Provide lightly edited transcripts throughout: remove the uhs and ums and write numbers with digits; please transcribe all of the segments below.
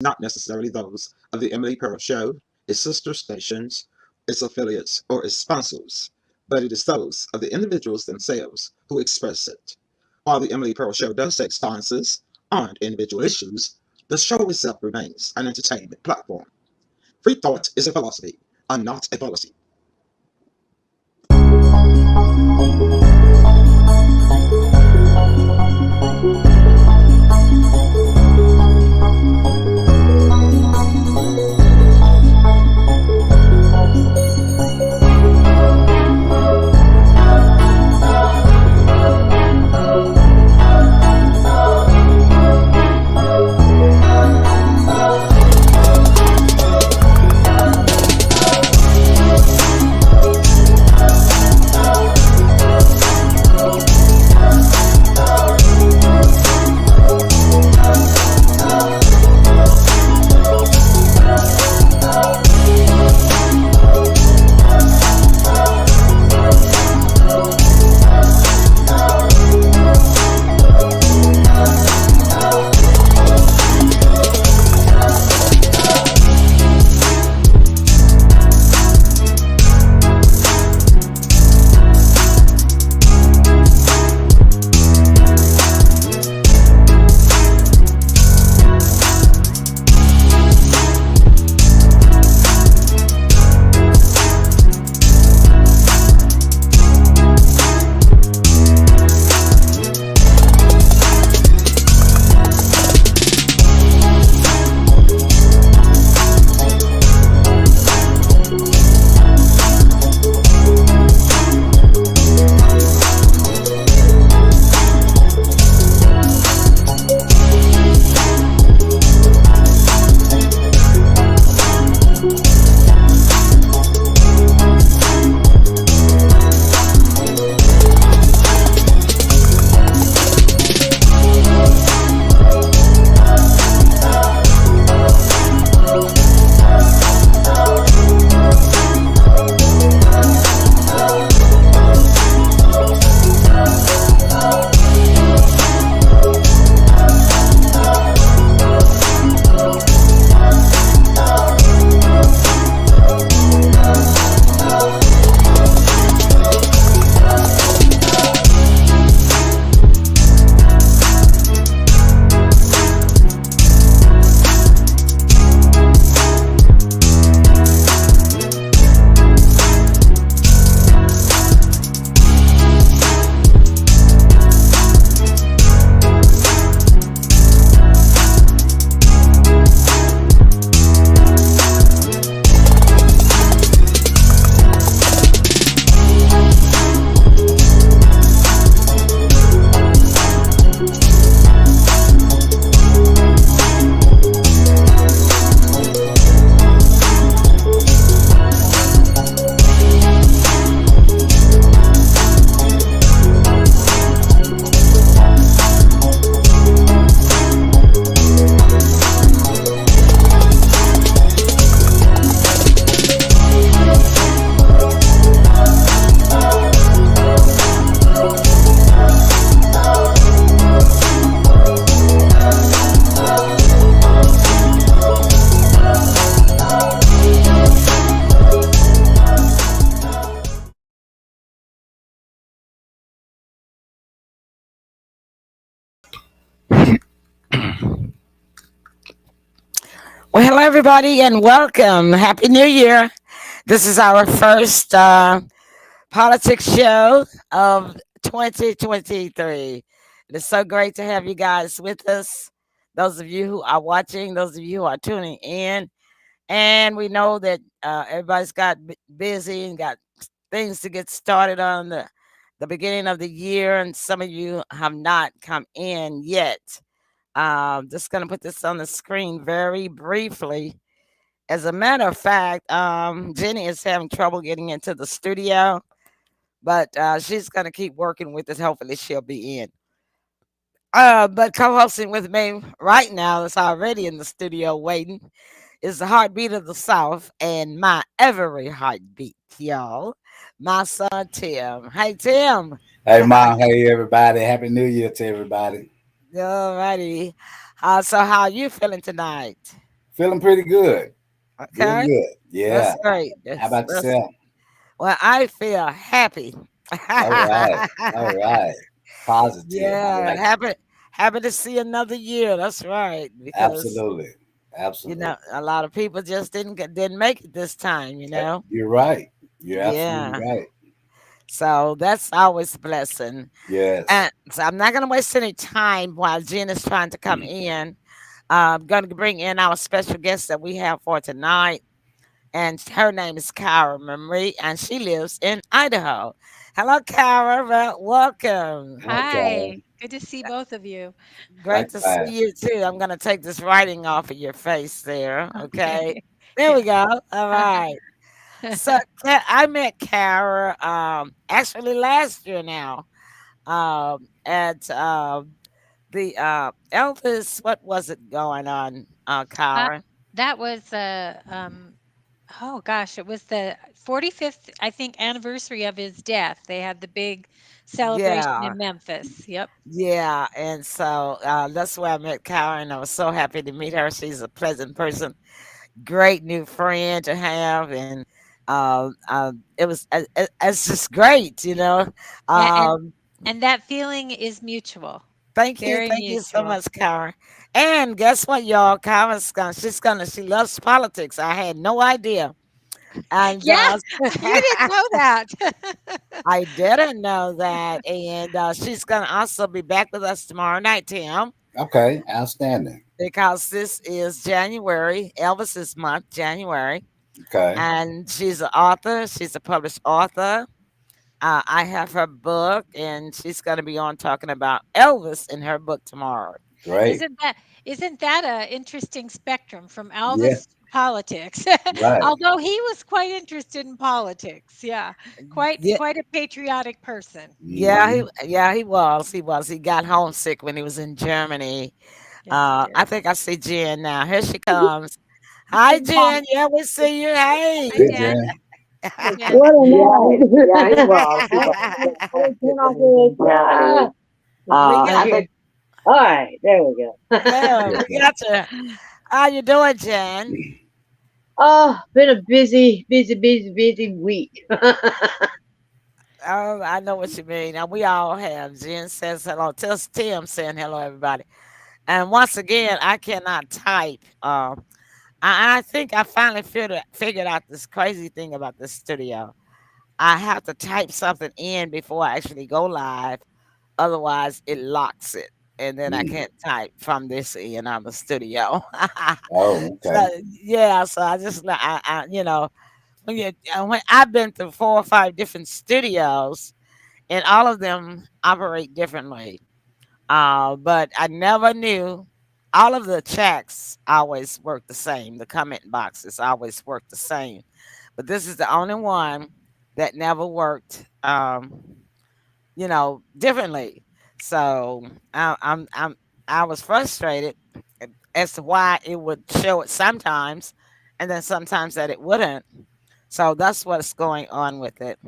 not necessarily those of the Emily Pearl Show, its sister stations, its affiliates, or its sponsors, but it is those of the individuals themselves who express it. While the Emily Pearl Show does take stances on individual issues, the show itself remains an entertainment platform. Free thought is a philosophy and not a policy. Well, hello, everybody, and welcome. Happy New Year. This is our first politics show of 2023. It is so great to have you guys with us. Those of you who are watching, those of you who are tuning in. And we know that everybody's got busy and got things to get started on the beginning of the year, and some of you have not come in yet. Just going to put this on the screen very briefly. As a matter of fact, Jenny is having trouble getting into the studio, but she's going to keep working with us. Hopefully, she'll be in. But co-hosting with me right now is already in the studio waiting is the heartbeat of the South and my every heartbeat, y'all. My son Tim. Hey Tim. Hey, Mom. Hey, everybody. Happy New Year to everybody. Alrighty. So how are you feeling tonight? Feeling pretty good. Real Okay, good. Yeah. that's great. How about That's yourself? well, I feel happy. All right. All right. Positive. I Yeah, like it. happy to see another year. That's right, because Absolutely. Absolutely. a lot of people just didn't make it this time. You're right. You're absolutely Yeah. right. So that's always a blessing. Yes. And so I'm not going to waste any time while Jen is trying to come in. I'm going to bring in our special guest that we have for tonight. And her name is Kara Marie, and she lives in Idaho. Hello, Kara. Welcome. Okay. Hi, good to see both of you. Great to see Likewise. you too. I'm going to take this writing off of your face there. Okay. Okay. There we Yeah. go. All right. So I met Kara actually last year now at the Elvis. What was it going on, Uh, Kara? that was oh gosh, it was the 45th, I think, anniversary of his death. They had the big celebration Yeah, in Memphis. Yep. yeah, and so that's where I met Kara, and I was so happy to meet her. She's a pleasant person, great new friend to have, and it was it's just great. Yeah, and Um, and that feeling is mutual. Very thank you so mutual. much, Kara. And guess what, y'all? She loves politics. I had no idea, and Yeah, you didn't know that. I didn't know that. And she's gonna also be back with us tomorrow night, Tim, Okay. Outstanding. because this is January, Elvis's month, January, Okay. and she's an author. She's a published author. I have her book, and she's going to be on talking about Elvis in her book tomorrow. Great. Isn't that a interesting spectrum from Yeah. Elvis to politics? Right. Although he was quite interested in politics. Yeah. Quite Yeah, quite a patriotic person. Hmm. he was. He was. He got homesick when he was in Germany. Yes, he I did. think I see Jen now. Here she comes. Hi, Oh, Jen. Yeah, we see you. hi, Good, Hey. Jen. Jen. Yeah. What a night. Yeah, he was. He was. I We got think, all right, there we go. yeah, Good, we Jen. got you. How you doing, Jen? Oh, been a busy week. Oh, I know what you mean. Now we all have. Jen says hello. Tell Tim saying hello, everybody. And once again, I cannot type. I think I finally figured out this crazy thing about this studio. I have to type something in before I actually go live. Otherwise, it locks it, and then I Mm. can't type from this end on the studio. Oh, okay. So yeah, so I just when I've been through 4 or 5 different studios, and all of them operate differently. But I never knew all of the checks always work the same. The comment boxes always work the same. But this is the only one that never worked, differently. So I was frustrated as to why it would show it sometimes, and then sometimes that it wouldn't. So that's what's going on with it.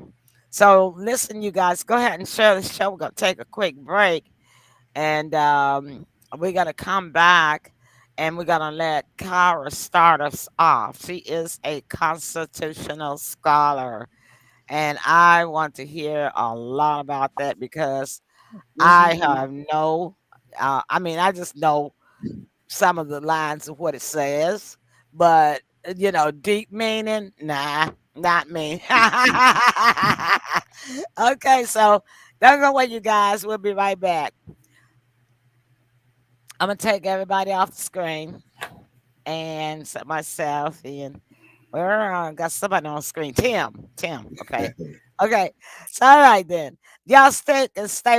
So listen, you guys, go ahead and share the show. We're gonna take a quick break, and we're gonna come back, and we're gonna let Kara start us off. She is a constitutional scholar, and I want to hear a lot about that because I Mhm. have no. I just know some of the lines of what it says, but deep meaning, nah, not me. Okay, so don't go away, you guys. We'll be right back. I'm gonna take everybody off the screen and set myself in. Where got somebody on the screen? Tim. Okay, okay. So all right then, y'all stay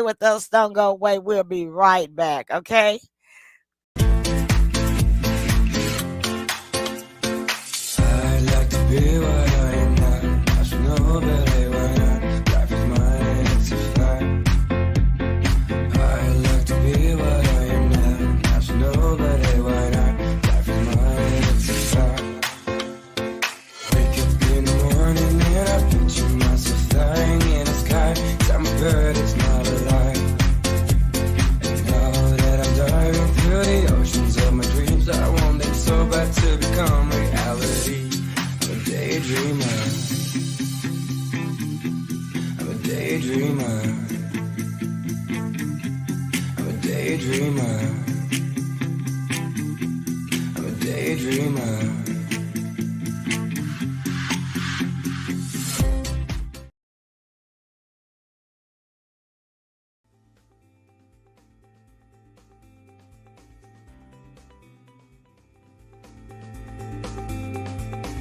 with us. Don't go away. We'll be right back. Okay. I'd like to be what I am not. I should know better why not. Life is mine, it's a fact. I'd like to be what I am not. I should know better why not. Life is mine, it's a fact. Wake up in the morning and I picture myself flying in the sky. 'Cause I'm a bird, it's not a lie. And now that I'm diving to become reality. I'm a daydreamer. I'm a daydreamer. I'm a daydreamer. I'm a daydreamer.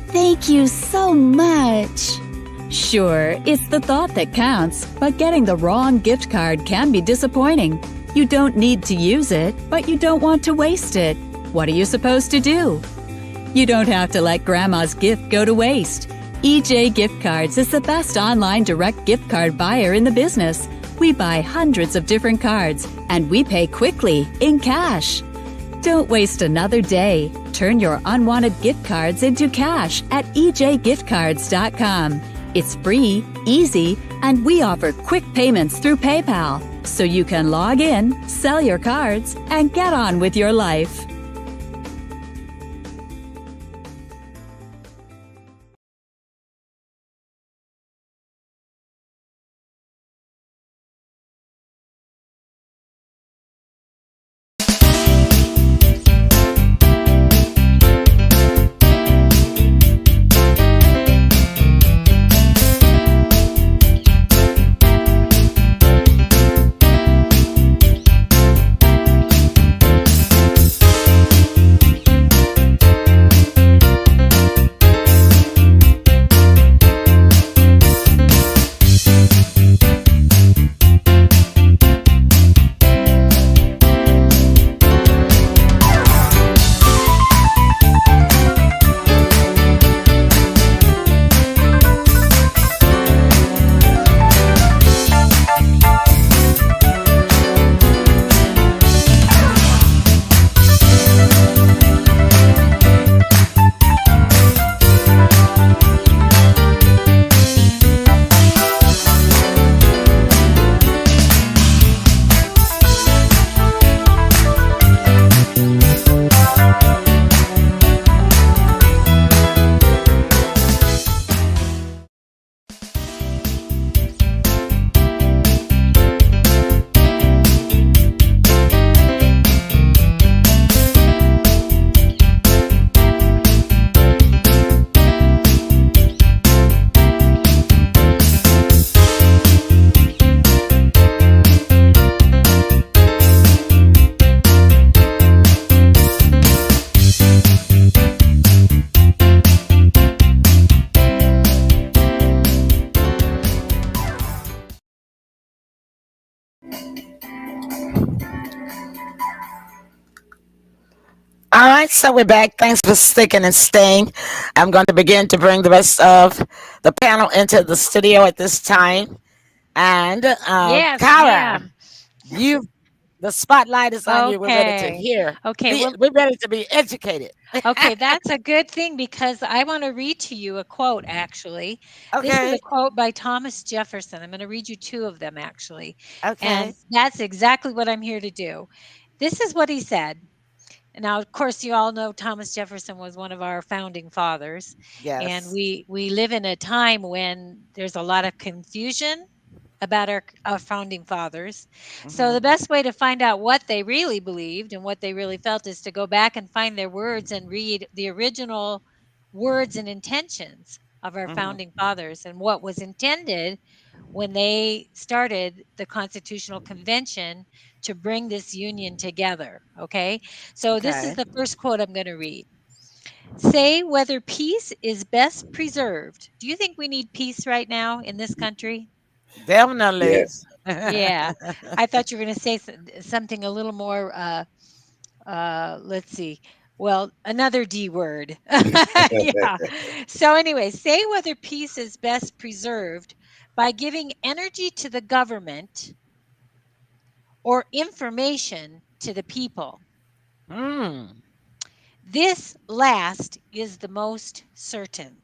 Thank you so much. Sure, it's the thought that counts, but getting the wrong gift card can be disappointing. You don't need to use it, but you don't want to waste it. What are you supposed to do? You don't have to let Grandma's gift go to waste. EJ Gift Cards is the best online direct gift card buyer in the business. We buy hundreds of different cards, and we pay quickly, in cash. Don't waste another day. Turn your unwanted gift cards into cash at ejgiftcards.com. It's free, easy, and we offer quick payments through PayPal, so you can log in, sell your cards, and get on with your life. All right, so we're back. Thanks for sticking and staying. I'm going to begin to bring the rest of the panel into the studio at this time. And Yes, Kara, ma'am. you the spotlight is on you. We're ready to Okay. hear. Okay. Well, We're ready to be educated. okay, that's a good thing because I want to read to you a quote, actually. This is a Okay. quote by Thomas Jefferson. I'm going to read you two of them, actually. Okay. And that's exactly what I'm here to do. This is what he said. Now, of course, you all know Thomas Jefferson was one of our founding fathers. And Yes. we live in a time when there's a lot of confusion about our founding fathers. So the Mhm. best way to find out what they really believed and what they really felt is to go back and find their words and read the original words and intentions of our Mhm. founding fathers and what was intended when they started the Constitutional Convention to bring this union together. Okay. So this is Okay. the first quote I'm going to read. Say whether peace is best preserved. Do you think we need peace right now in this country? Definitely. Yes. Yeah, I thought you were going to say something a little more. Let's see. Well, another D word. Yeah. So, anyway, say whether peace is best preserved by giving energy to the government or information to the people. Mm. This last is the most certain.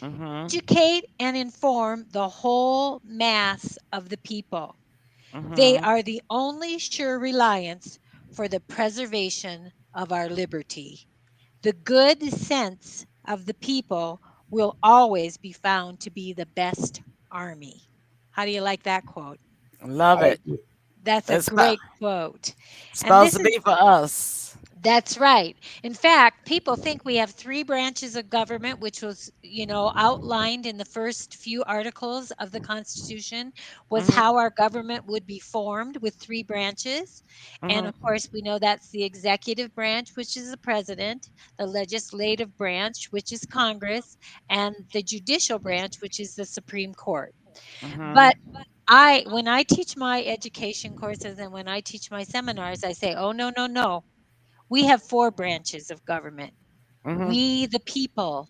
Mhm. Educate and inform the whole mass of the people. They Mhm. are the only sure reliance for the preservation of our liberty. The good sense of the people will always be found to be the best army. How do you like that quote? Love I it. agree. That's a It's great quote. And supposed this to is be for us. That's right. In fact, people think we have three branches of government, which was, outlined in the first few articles of the Constitution, was Mhm, how our government would be formed with three branches. And mhm, of course, we know that's the executive branch, which is the president, the legislative branch, which is Congress, and the judicial branch, which is the Supreme Court. mhm, But when I teach my education courses and when I teach my seminars, I say, oh, no, no, no. We have four branches of government. mhm. We, the people,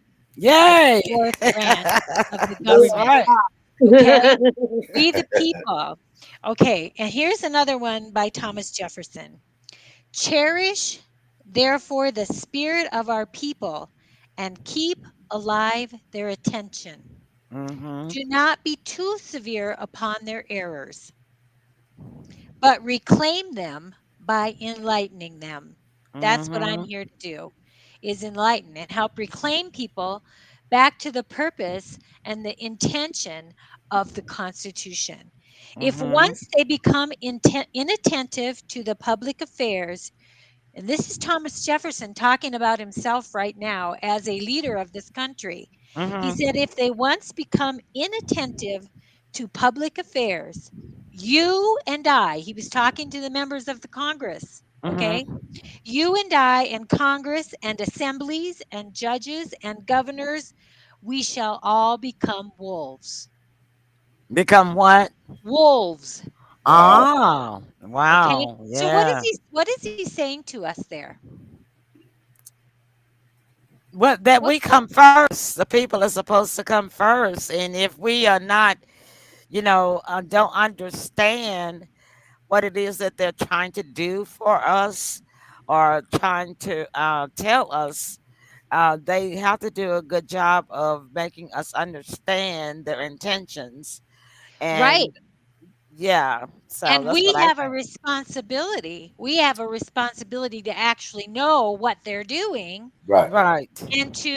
are the Yay! fourth branch of the That's government. right. Okay? We, the people. Okay. And here's another one by Thomas Jefferson. Cherish, therefore, the spirit of our people and keep alive their attention. Mhm, Do not be too severe upon their errors, but reclaim them by enlightening them. That's what I'm mhm, here to do, is enlighten and help reclaim people back to the purpose and the intention of the Constitution. If mhm, once they become inattentive to the public affairs, and this is Thomas Jefferson talking about himself right now as a leader of this country. He mhm, said, if they once become inattentive to public affairs, you and I, he was talking to the members of the Congress, okay? mhm. You and I and Congress and assemblies and judges and governors, we shall all become wolves. Become what? Wolves, Wow. Oh, okay? wow. So Yeah. what is he saying to us there? What that What we come first. The people are supposed to come first, and if we are not, don't understand what it is that they're trying to do for us, or trying to tell us, they have to do a good job of making us understand their intentions. Right. And yeah, so And that's we what I have a think. responsibility. We have a responsibility to actually know what they're doing Right. Right. and to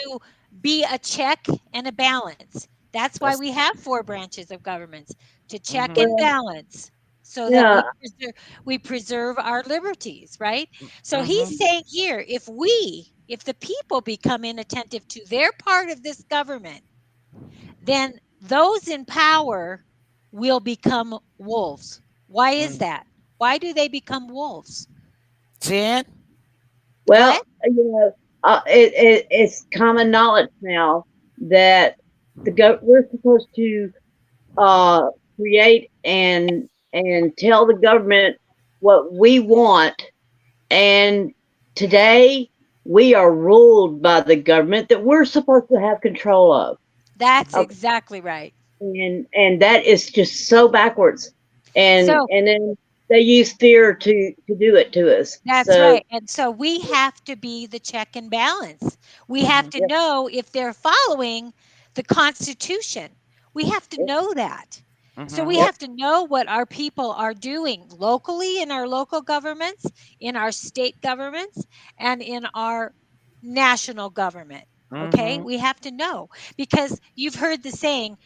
be a check and a balance. That's why That's we have four branches of governments, to check mm-hmm, and Well, balance so that yeah, we preserve our liberties, right? So mm-hmm, he's saying here, if the people become inattentive to their part of this government, then those in power will become wolves. Why is mm. that? Why do they become wolves? Jen. Go ahead. well, it's common knowledge now that we're supposed to uh, create and tell the government what we want. And today we are ruled by the government that we're supposed to have control of. That's Okay. exactly right. And that is just so backwards. And So and then they use fear to do it to us. that's So right. And so we have to be the check and balance. We have Mm-hmm, to yeah, know if they're following the Constitution. We have to yeah, know that. So we mm-hmm, yeah, have to know what our people are doing locally in our local governments, in our state governments, and in our national government. Okay? mm-hmm. We have to know because you've heard the saying,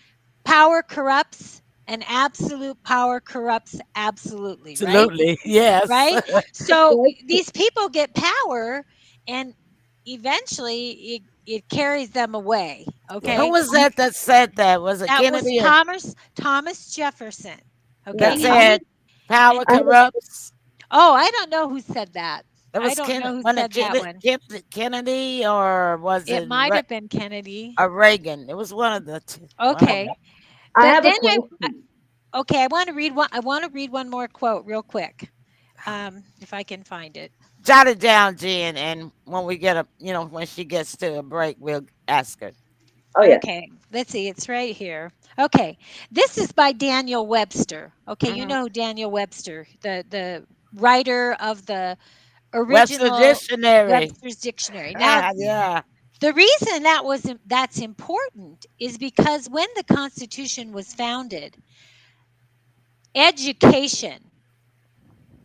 power corrupts and absolute power corrupts absolutely, right? Absolutely. Yes. Right? So yeah. these people get power and eventually it carries them away. Right. Who Okay? was that said that? Was it That was Kennedy or Thomas Jefferson. Yeah, that Okay? And said power and I have corrupts? oh, I don't know who said that. It I was don't know who when it said that one. Kennedy, or was It it might have been Kennedy. Reagan? It was one of the two. One of Okay. them. I But have a then question. okay, I want to read one more quote real quick. If I can find it. Jot it down, Jen, and when we get when she gets to a break, we'll ask her. Oh yeah. Okay, let's see. It's right here. Okay, this is by Daniel Webster. Okay, you Hmm. know who Daniel Webster, the writer of the Webster original Dictionary. Webster's Dictionary. Now, Ah, yeah. the reason that's important is because when the Constitution was founded, education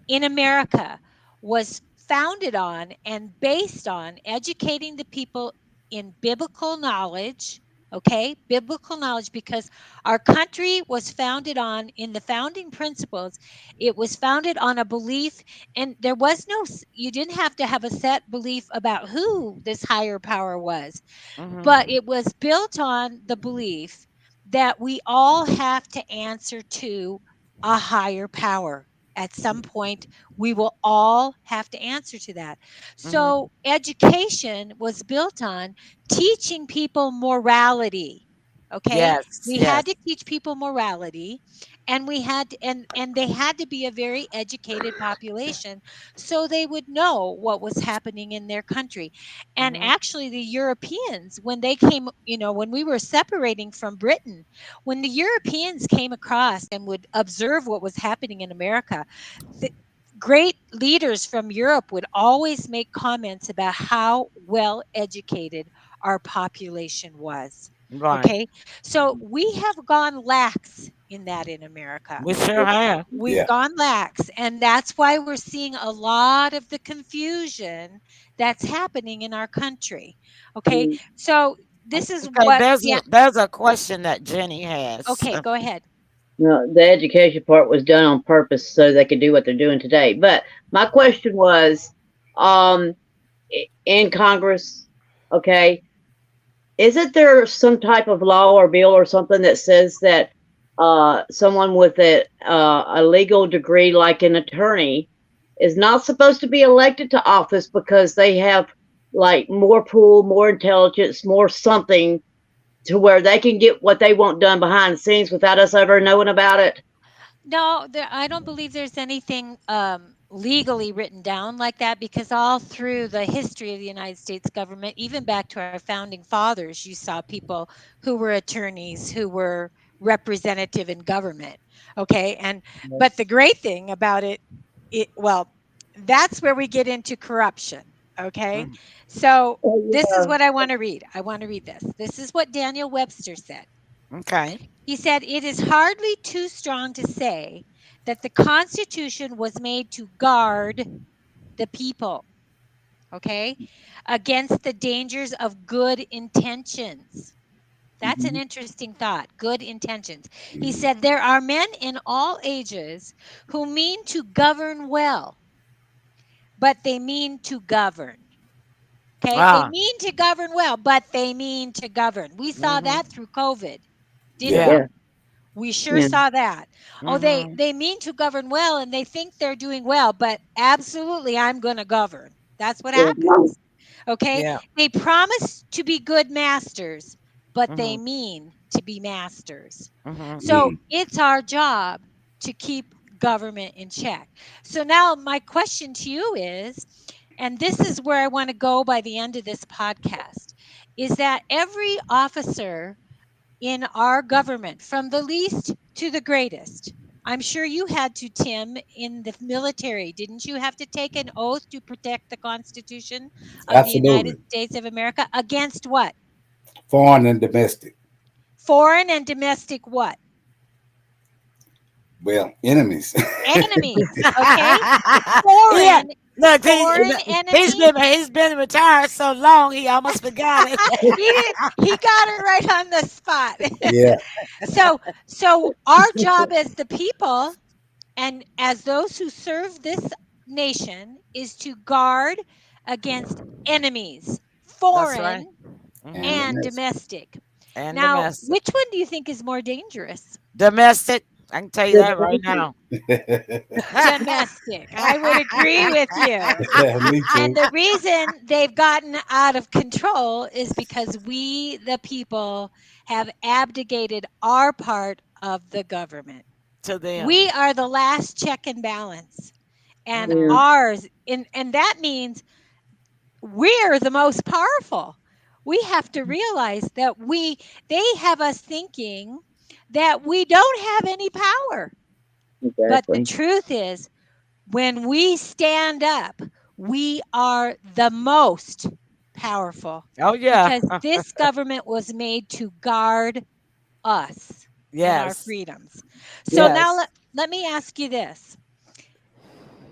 in America was founded on and based on educating the people in biblical knowledge. Okay, biblical knowledge, because our country was founded on, in the founding principles, it was founded on a belief, and there was no, you didn't have to have a set belief about who this higher power was, but it was built on the belief that we all have to answer to a higher power. At some point, we will all have to answer to that. So, education was built on teaching people morality. Okay, Yes, we yes. had to teach people morality, and we had to, and they had to be a very educated population, so they would know what was happening in their country. And Mhm. actually, the Europeans, when they came, when we were separating from Britain, when the Europeans came across and would observe what was happening in America, the great leaders from Europe would always make comments about how well educated our population was. Right. Okay, so we have gone lax in that in America. We sure have. We've gone lax, and that's why we're seeing a lot of the confusion that's happening in our country. Okay, so this is Okay, what, yeah, there's a question that Jenny has. okay, go ahead. No, the education part was done on purpose so they could do what they're doing today. But my question was, um, in Congress, okay, isn't there some type of law or bill or something that says that someone with a legal degree, like an attorney, is not supposed to be elected to office because they have like more pull, more intelligence, more something to where they can get what they want done behind the scenes without us ever knowing about it? No, I don't believe there's anything legally written down like that, because all through the history of the United States government, even back to our founding fathers, you saw people who were attorneys, who were representative in government. Okay, but the great thing about well, that's where we get into corruption. Okay, Mhm. so Oh, this is yeah. what I want to read. I want to read this. This is what Daniel Webster said. Okay. He said, "It is hardly too strong to say that the Constitution was made to guard the people, okay, against the dangers of good intentions." That's an interesting thought. Good intentions. He said, "There are men in all ages who mean to govern well, but they mean to govern." Okay, they Ah. mean to govern well, but they mean to govern. We saw Mhm. that through COVID, didn't Yeah. we? Yeah. We sure Yeah. saw that. Oh, Mhm. they mean to govern well, and they think they're doing well, but absolutely, I'm going to govern. That's what Yeah. happens. Okay, Yeah. they promise to be good masters, but they Mhm. mean to be masters. Mhm. So it's our job to keep government in check. So now my question to you is, and this is where I want to go by the end of this podcast, is that every officer in our government, from the least to the greatest. I'm sure you had to, Tim, in the military. Didn't you have to take an oath to protect the Constitution of the United Absolutely. States of America against what? Foreign and domestic. Foreign and domestic what? Well, enemies. Enemies. Okay? Yeah. Foreign, Look, foreign enemy. he's been retired so long he almost forgot it. He got it right on the spot. Yeah. So our job as the people and as those who serve this nation is to guard against enemies, That's right. foreign Mhm. and Domestic. domestic. And Now, domestic. which one do you think is more dangerous? Domestic. I can tell you that right now. Domestic. I would agree with you. Me And too. the reason they've gotten out of control is because we, the people, have abdicated our part of the government. To them. We are the last check and balance. And Yeah. ours, and that means we're the most powerful. We have to realize that they have us thinking that we don't have any power. But the Exactly. truth is, when we stand up, we are the most powerful, Oh yeah. because this government was made to guard us and our Yes. freedoms. So now Yes. let me ask you this.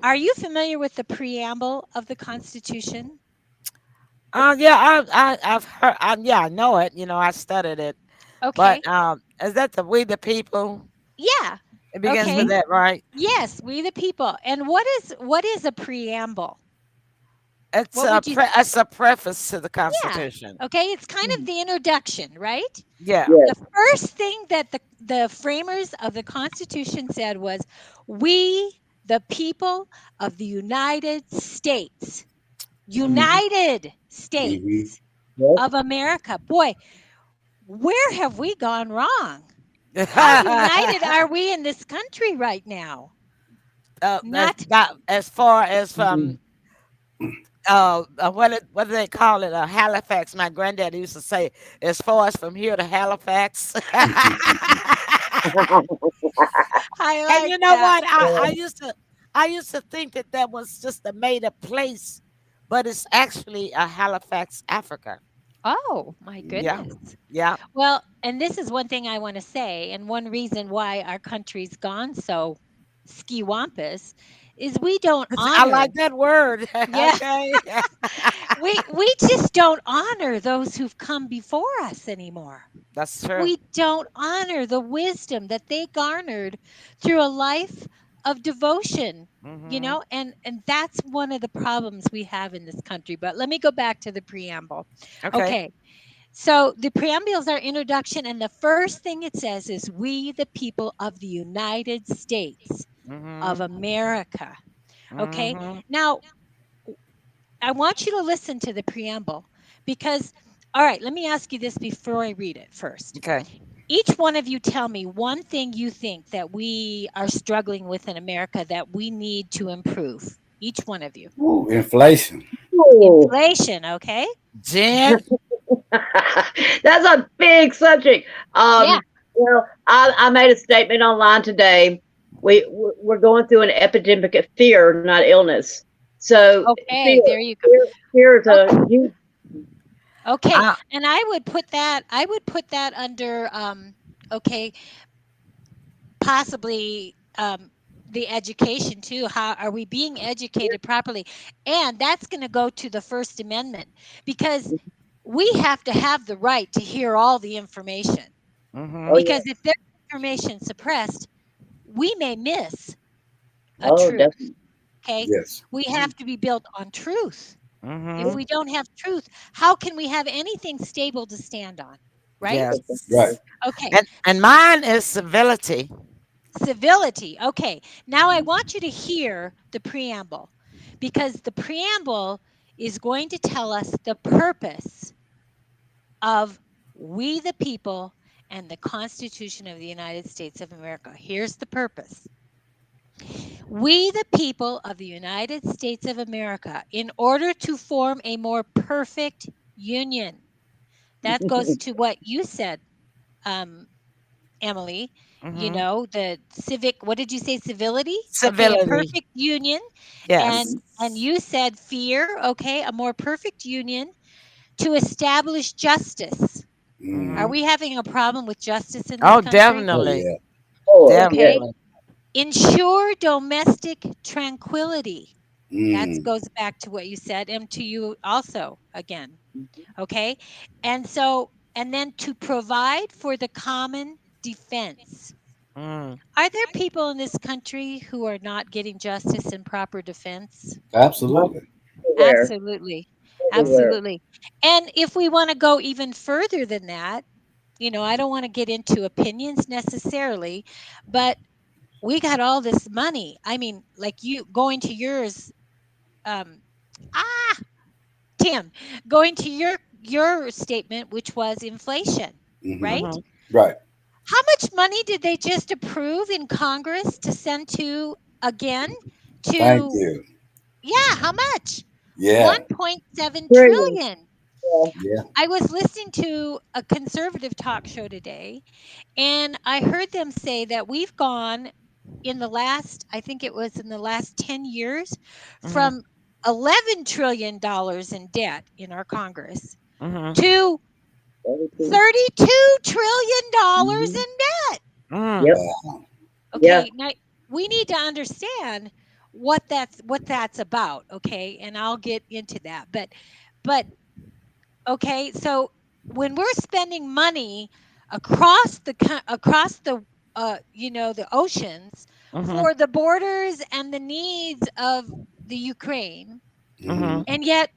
Are you familiar with the preamble of the Constitution? Yeah, I've heard. Yeah, I know it. I studied it. Okay. But is that the "We the People"? Yeah. It begins Okay. with that, right? Yes, we the people. And what is a preamble? It's What would you it's a preface to the Yeah. Constitution. Okay, it's kind of the introduction, right? Yeah. Yes. The first thing that the framers of the Constitution said was, "We, the people of the United States, United States Yes. of America." Boy, where have we gone wrong? How united are we in this country right now? Not as far as from what do they call it? Halifax. My granddad used to say, as far as from here to Halifax. I And like you know that. what? I used to think that was just a made up place, but it's actually Halifax, Africa. Oh, my Yeah. goodness. Yeah. Well, and this is one thing I want to say, and one reason why our country's gone so ski-wampus is we don't I honor. like that word. Yeah, Okay. we just don't honor those who've come before us anymore. That's true. We don't honor the wisdom that they garnered through a life of devotion, Mhm. and that's one of the problems we have in this country. But let me go back to the preamble. Okay. Okay. So the preamble is our introduction, and the first thing it says is, "We, the people of the United States of Mhm. America." Okay. Mhm. Now, I want you to listen to the preamble because, all right, let me ask you this before I read it first. Okay. Each one of you tell me one thing you think that we are struggling with in America that we need to improve. Each one of you. Ooh, inflation. Ooh. Inflation, okay? Jen. That's a big subject. Yeah. Well, I made a statement online today. We're going through an epidemic of fear, not illness. So Okay, there you go. fear is a huge. Okay, Uh, and I would put that under okay, possibly the education too. How are we being educated properly? And that's going to go to the First Amendment because we have to have the right to hear all the information. mhm. Oh, yeah. Because if there's information suppressed, we may miss a Oh, truth. definitely. Okay, Yes. we have to be built on truth. If Mhm. we don't have truth, how can we have anything stable to stand on? Right? Yes. Right. Okay. And mine is civility. Civility. Okay. Now I want you to hear the preamble because the preamble is going to tell us the purpose of we the people and the Constitution of the United States of America. Here's the purpose. We the people of the United States of America, in order to form a more perfect union. That goes to what you said, Emily. You Mhm. know, the civic, what did you say? Civility? Okay, a Civility. perfect union. Yes. And you said fear, okay, a more perfect union to establish justice. Are Mhm. we having a problem with justice in this Oh, country? Oh, definitely. yeah. Oh, yeah. Okay. Definitely. Ensure domestic tranquility. That Mm. goes back to what you said, and to you also again. Okay. And then to provide for the common defense. Mm. Are there people in this country who are not getting justice and proper defense? Absolutely. Everywhere. Absolutely. Everywhere. Absolutely. And if we want to go even further than that, I don't want to get into opinions necessarily, but we got all this money. I mean, like you going to yours, um, Tim, going to your statement, which was inflation, Mhm. right? Mhm. Right. How much money did they just approve in Congress to send to again Thank to you. yeah, how much? Yeah. 1.7 Trillion. trillion. Yeah. Yeah. I was listening to a conservative talk show today, and I heard them say that we've gone in the last, I think it was in the last 10 years, Mhm. from $11 trillion in debt in our Congress Mhm. to Everything. $32 trillion Mhm. in debt. Mm. Yep. Wow. Yeah. Okay, now we need to understand what that's about, okay? And I'll get into that. But okay, so when we're spending money across the the oceans Mm-hmm. for the borders and the needs of the Ukraine, Mm-hmm. and yet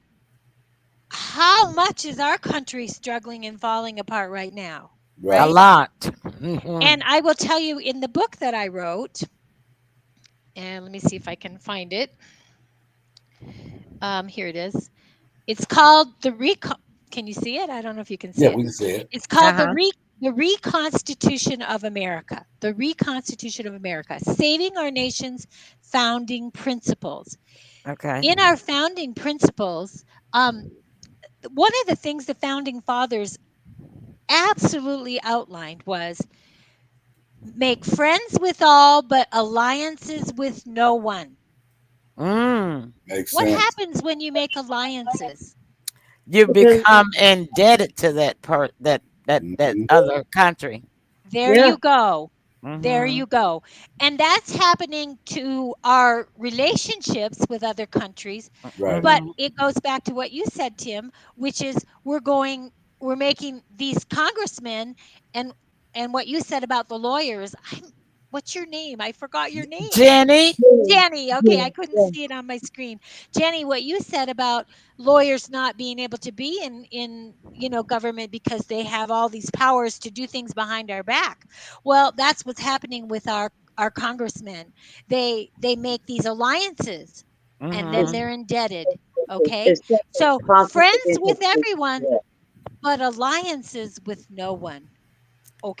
how much is our country struggling and falling apart right now, A Right. right? lot. Mm-hmm. And I will tell you, in the book that I wrote, and let me see if I can find it. Here it is. It's called Can you see it? I don't know if you can see Yeah, it. we can see it. It's called Uh-huh. the Reconstitution of America. The Reconstitution of America, saving our nation's founding principles. Okay. In our founding principles, one of the things the founding fathers absolutely outlined was make friends with all, but alliances with no one. Mm. Makes What sense. happens when you make alliances? You Because become indebted to that Mhm. other country. There yeah, you go. There Mm-hmm. you go. And that's happening to our relationships with other countries. Right. But Mm-hmm. it goes back to what you said, Tim, which is we're making these congressmen, and what you said about the lawyers. What's your name? I forgot your name. Jenny. Jenny. Okay, yeah, I couldn't yeah. see it on my screen. Jenny, what you said about lawyers not being able to be in government because they have all these powers to do things behind our back. Well, that's what's happening with our congressmen. They make these alliances, and then It's, Mm-hmm. they're indebted. Okay, it's such so a complicated friends with situation. everyone, Yeah. but alliances with no one.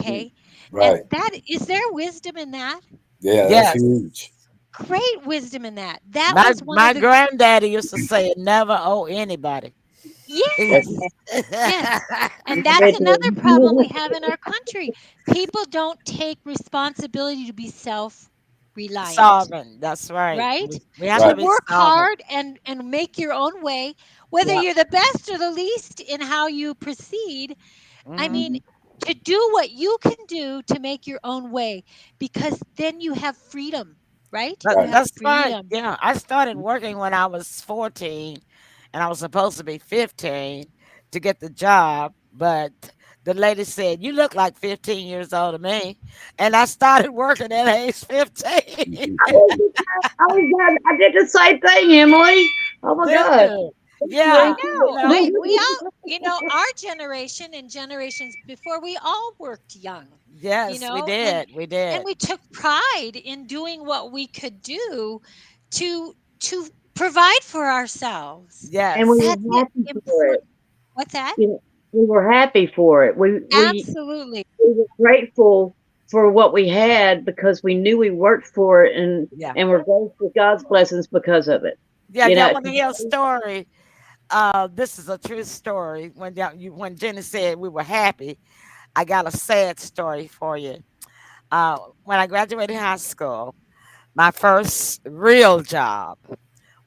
Mm. Okay, and Right. that is there wisdom in that? Yeah, that's Yes. huge. Great wisdom in that. That My was one my of the granddaddy used to say, "Never owe anybody." He yes, was yes. And that's another problem we Individual. have in our country. People don't take responsibility to be self-reliant, sovereign. That's right. right? We have To to Right. be work sovereign. hard and make your own way, whether Yeah. you're the best or the least in how you proceed. I Mm-hmm. mean, to do what you can do to make your own way, because then you have freedom, right? You Right. have That's right. freedom. Yeah. I started working when I was 14 and I was supposed to be 15 to get the job, but the lady said, "You look like 15 years old to me." And I started working at age 15. I did the same thing, Emily. Oh my Did God. you? I Yeah. You know. know, We all, our generation and generations before, we all worked young, yes, we and did. We did. we took pride in doing what we could do to provide for ourselves. And we Yes. That's were it. happy for Important. it. What's that? You know, we were happy for it. Absolutely. We were grateful for what we had because we knew we worked for it, Yeah. and we're grateful for God's blessings because of it. Yeah. You Y'all know, want to hear a story? This is a true story. When Jenny said we were happy, I got a sad story for you. When I graduated high school, my first real job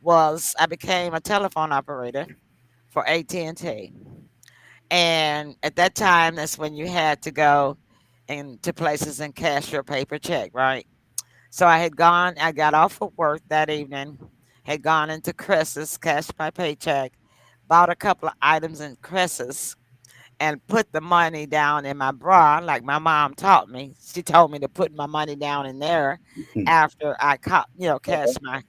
was I became a telephone operator for AT&T. And at that time, that's when you had to go into places and cash your paper check, right? So I got off of work that evening, had gone into Cresses, cashed my paycheck, bought a couple of items in Cresses, and put the money down in my bra, like my mom taught me. She told me to put my money down in there after I cashed my.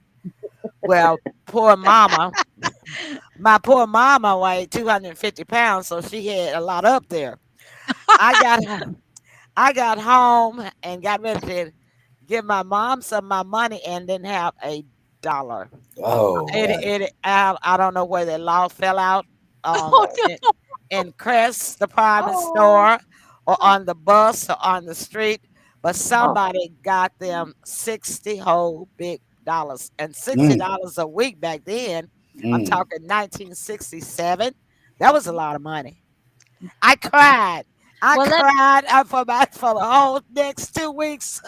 Well, poor mama, my poor mama weighed 250 pounds, so she had a lot up there. I got I got home and got ready to give my mom some of my money and didn't have a dollar. Oh, wow. I don't know where the law fell out Oh in, no. in Crest department oh, store or on the bus or on the street, but oh, somebody got them 60 whole big dollars and Mm, $60 a week back then. I'm mm. talking 1967. That was a lot of money. I cried. I Well, cried for the whole next 2 weeks.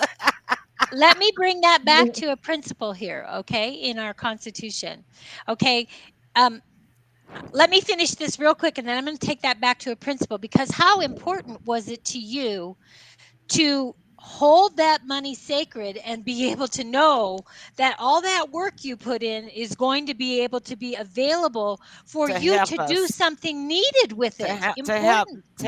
let me bring that back to a principle here, okay, in our Constitution. Okay. Um, Let me finish this real quick, and then I'm going to take that back to a principle, because how important was it to you to hold that money sacred and be able to know that all that work you put in is going to be able to be available for To you help to do us. something needed with To it. help Important. to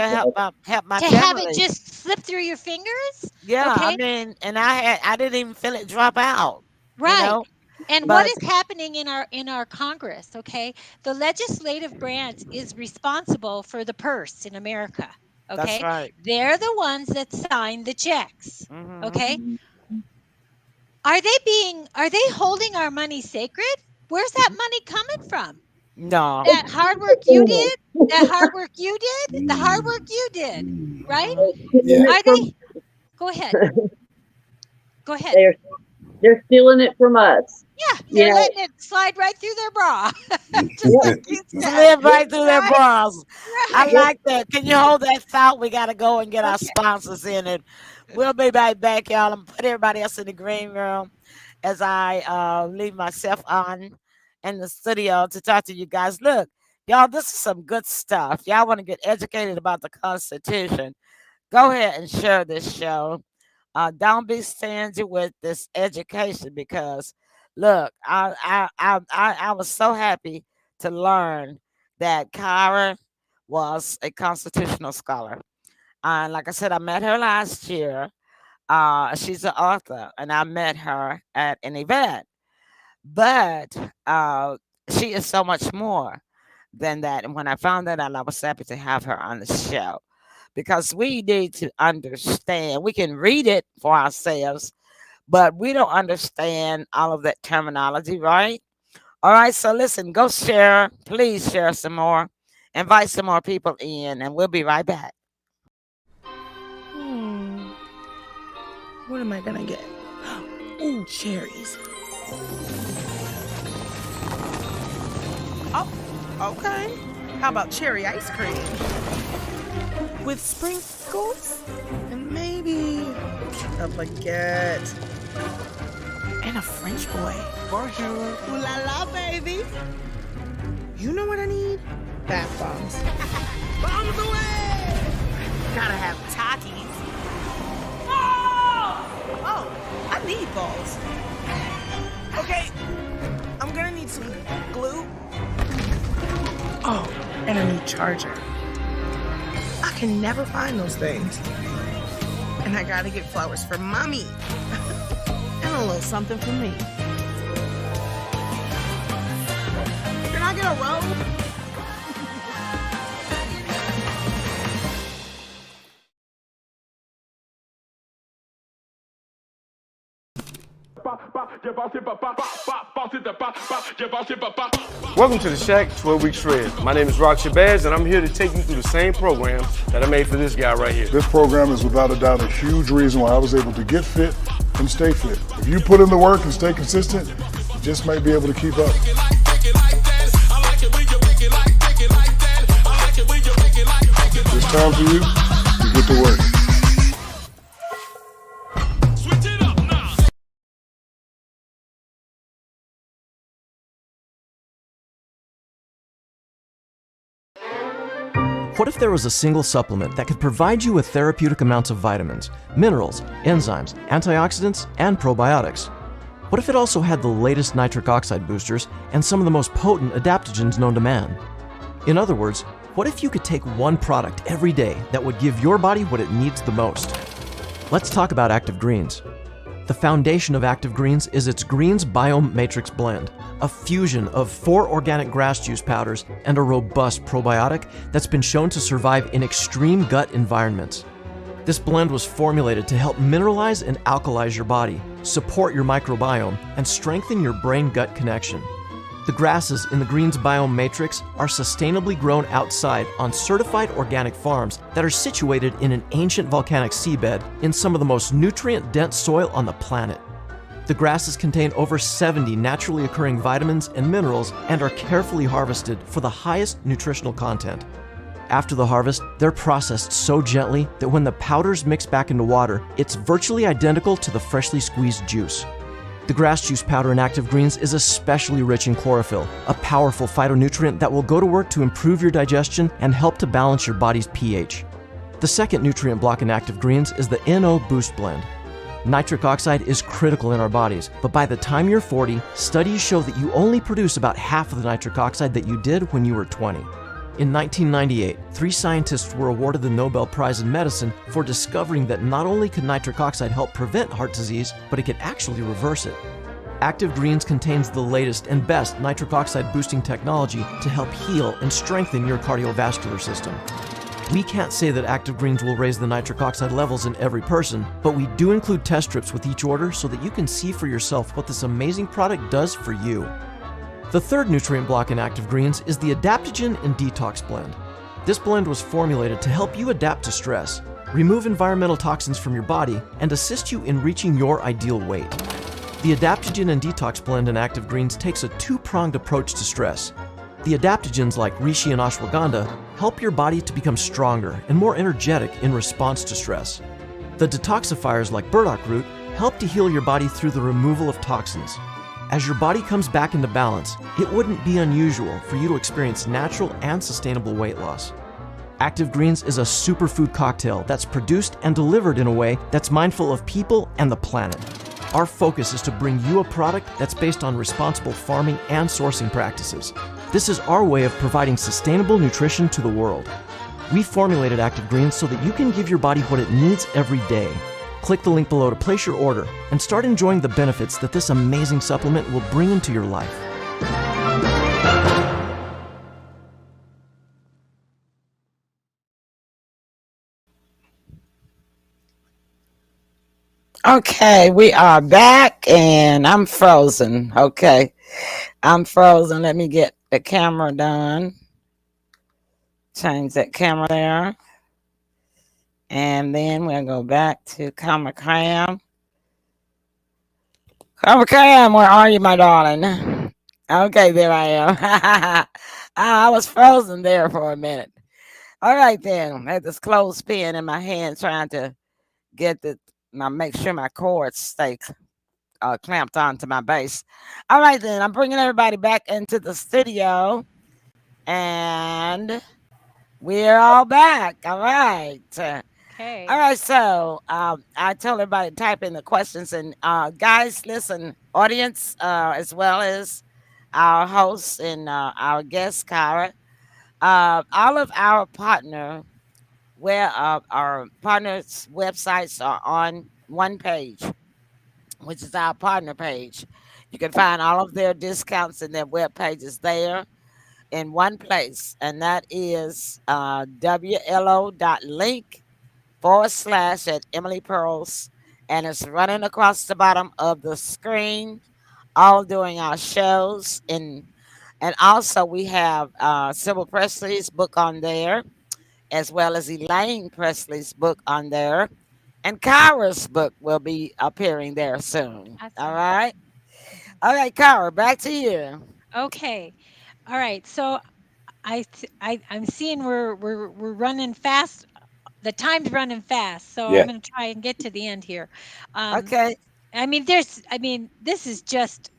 help my To have it family. just slip through your fingers. Yeah, I Okay. mean, and I didn't even feel it drop out. You Right. know, And what but is happening in our Congress, okay? The legislative branch is responsible for the purse in America, that's okay? right. They're the ones that sign the checks, Hmm. okay? Are they holding our money sacred? Where's that money coming from? No, That hard work you did? That hard work you did? The hard work you did, right? Yeah. Are they? Go ahead. Go ahead. They're stealing it from us. Yeah, You they're know, letting it slide right through their bra. Just like you said. slid right through their bras. I Right. like that. Can you hold that thought? We got to go and get our sponsors in it. We'll be right back, y'all. I'm put everybody else in the green room as I leave myself on in the studio to talk to you guys. Look, y'all, this is some good stuff. Y'all want to get educated about the Constitution? Go ahead and share this show. Don't be stingy with this education because, look, I was so happy to learn that Kyra was a constitutional scholar. Like I said, I met her last year. She's an author, and I met her at an event. But she is so much more than that. And when I found that out, I was happy to have her on the show because we need to understand. We can read it for ourselves, but we don't understand all of that terminology, right? All right, so listen, go share. Please share some more. Invite some more people in, and we'll be right back. What am I gonna get? Ooh, cherries. Oh, okay. How about cherry ice cream? With sprinkles? And maybe a baguette. And a French boy. Bonjour. Ooh la la, baby. You know what I need? Bath bombs. Bombs away! Gotta have Takis. Oh, I need balls. Okay, I'm gonna need some glue. Oh, and a new charger. I can never find those things. And I gotta get flowers for mommy. And a little something for me. Can I get a robe? Welcome to the Shack 12-Week Shred. My name is Rock Shabazz, and I'm here to take you through the same program that I made for this guy right here. This program is without a doubt a huge reason why I was able to get fit and stay fit. If you put in the work and stay consistent, you just might be able to keep up. It's time for you to get to work. What if there was a single supplement that could provide you with therapeutic amounts of vitamins, minerals, enzymes, antioxidants, and probiotics? What if it also had the latest nitric oxide boosters and some of the most potent adaptogens known to man? In other words, what if you could take one product every day that would give your body what it needs the most? Let's talk about Active Greens. The foundation of Active Greens is its Greens Biome Matrix Blend, a fusion of 4 organic grass juice powders and a robust probiotic that's been shown to survive in extreme gut environments. This blend was formulated to help mineralize and alkalize your body, support your microbiome, and strengthen your brain-gut connection. The grasses in the Greens Biome Matrix are sustainably grown outside on certified organic farms that are situated in an ancient volcanic seabed in some of the most nutrient-dense soil on the planet. The grasses contain over 70 naturally occurring vitamins and minerals and are carefully harvested for the highest nutritional content. After the harvest, they're processed so gently that when the powders mix back into water, it's virtually identical to the freshly squeezed juice. The grass juice powder in Active Greens is especially rich in chlorophyll, a powerful phytonutrient that will go to work to improve your digestion and help to balance your body's pH. The second nutrient block in Active Greens is the NO Boost Blend. Nitric oxide is critical in our bodies, but by the time you're 40, studies show that you only produce about half of the nitric oxide that you did when you were 20. In 1998, 3 scientists were awarded the Nobel Prize in Medicine for discovering that not only could nitric oxide help prevent heart disease, but it could actually reverse it. Active Greens contains the latest and best nitric oxide boosting technology to help heal and strengthen your cardiovascular system. We can't say that Active Greens will raise the nitric oxide levels in every person, but we do include test strips with each order so that you can see for yourself what this amazing product does for you. The third nutrient block in Active Greens is the Adaptogen and Detox Blend. This blend was formulated to help you adapt to stress, remove environmental toxins from your body, and assist you in reaching your ideal weight. The Adaptogen and Detox Blend in Active Greens takes a two-pronged approach to stress. The adaptogens like reishi and ashwagandha help your body to become stronger and more energetic in response to stress. The detoxifiers like burdock root help to heal your body through the removal of toxins. As your body comes back into balance, it wouldn't be unusual for you to experience natural and sustainable weight loss. Active Greens is a superfood cocktail that's produced and delivered in a way that's mindful of people and the planet. Our focus is to bring you a product that's based on responsible farming and sourcing practices. This is our way of providing sustainable nutrition to the world. We formulated Active Greens so that you can give your body what it needs every day. Click the link below to place your order and start enjoying the benefits that this amazing supplement will bring into your life. Okay, we are back and I'm frozen. Okay, I'm frozen. Let me get the camera done. Change that camera there. And then we'll go back to Comic Cam. Comic Cam, where are you, my darling? Okay, there I am. I was frozen there for a minute. All right, then. I had this clothespin in my hand trying to get make sure my cords stay clamped onto my base. All right, then. I'm bringing everybody back into the studio. And we're all back. All right. Okay. All right, so I told everybody to type in the questions, and guys, listen, audience, as well as our hosts and our guest, Kara, all of our partners' websites are on one page, which is our partner page. You can find all of their discounts and their web pages there in one place, and that is wlo.link/at Emily Pearls, and it's running across the bottom of the screen all during our shows. And also we have Sybil Presley's book on there, as well as Elaine Presley's book on there, and Kara's book will be appearing there soon. All right, Kara, back to you. Okay, all right. So I'm seeing we're running fast. The time's running fast, so Yeah. I'm going to try and get to the end here. Okay. This is just.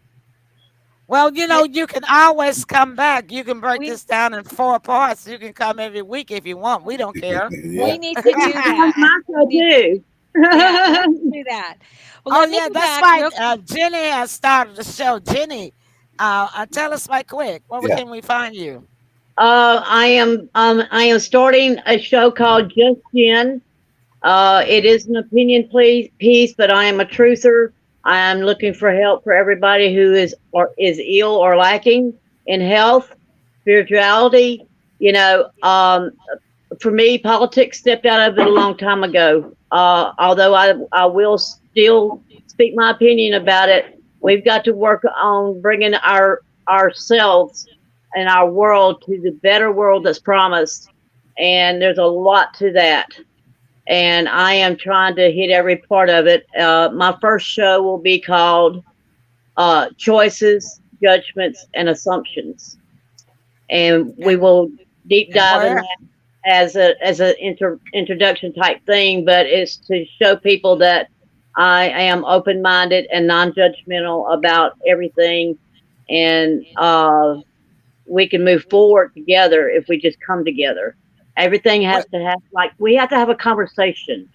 Well, you can always come back. You can break this down in 4 parts. You can come every week if you want. We don't care. We need to do that. I do. Yeah, let's do that. Well, let me go that's back real right. Jenny has started the show. Jenny, tell us right quick. Where Yeah. can we find you? I am starting a show called Just Jen. It is an opinion piece, but I am a truther. I am looking for help for everybody who is ill or lacking in health, spirituality. For me, politics stepped out of it a long time ago. Although I will still speak my opinion about it. We've got to work on bringing ourselves and our world to the better world that's promised. And there's a lot to that. And I am trying to hit every part of it. My first show will be called Choices, Judgments, and Assumptions. And we will deep dive in that as an introduction type thing, but it's to show people that I am open-minded and non-judgmental about everything. And we can move forward together if we just come together. Everything has to have, like, we have to have a conversation.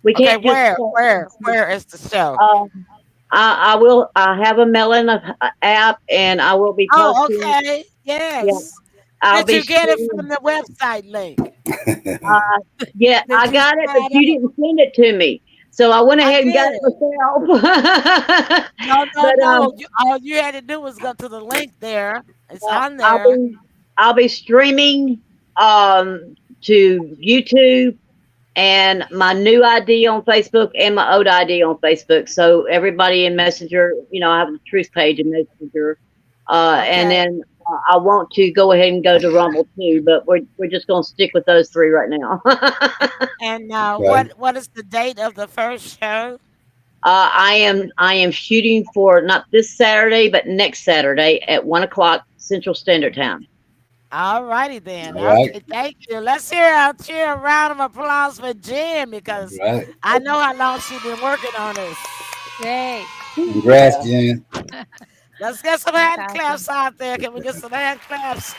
We Okay, can't just. where is the show? I have a mailing app, and I will be Oh, posting. okay. Yeah, Yes. I'll Did be you get it streaming. from the website link? Yeah, Did I you got it, but sign you up? didn't send it to me, so I went I ahead and got did. it myself. No, But no. All you had to do was go to the link there. It's on I'll there. be streaming to YouTube and my new ID on Facebook and my old ID on Facebook. So everybody in Messenger, I have the Truth page in Messenger, and Okay. then I want to go ahead and go to Rumble too, but we're just gonna stick with those three right now. And Okay. what is the date of the first show? I am shooting for not this Saturday, but next Saturday at 1 o'clock Central Standard Time. All righty then. All right. Okay, thank you. Let's cheer a round of applause for Jen because Right. I know how long she's been working on this. Great. Congrats, Jen. Let's get some hand That's claps out there. Can we get some hand claps?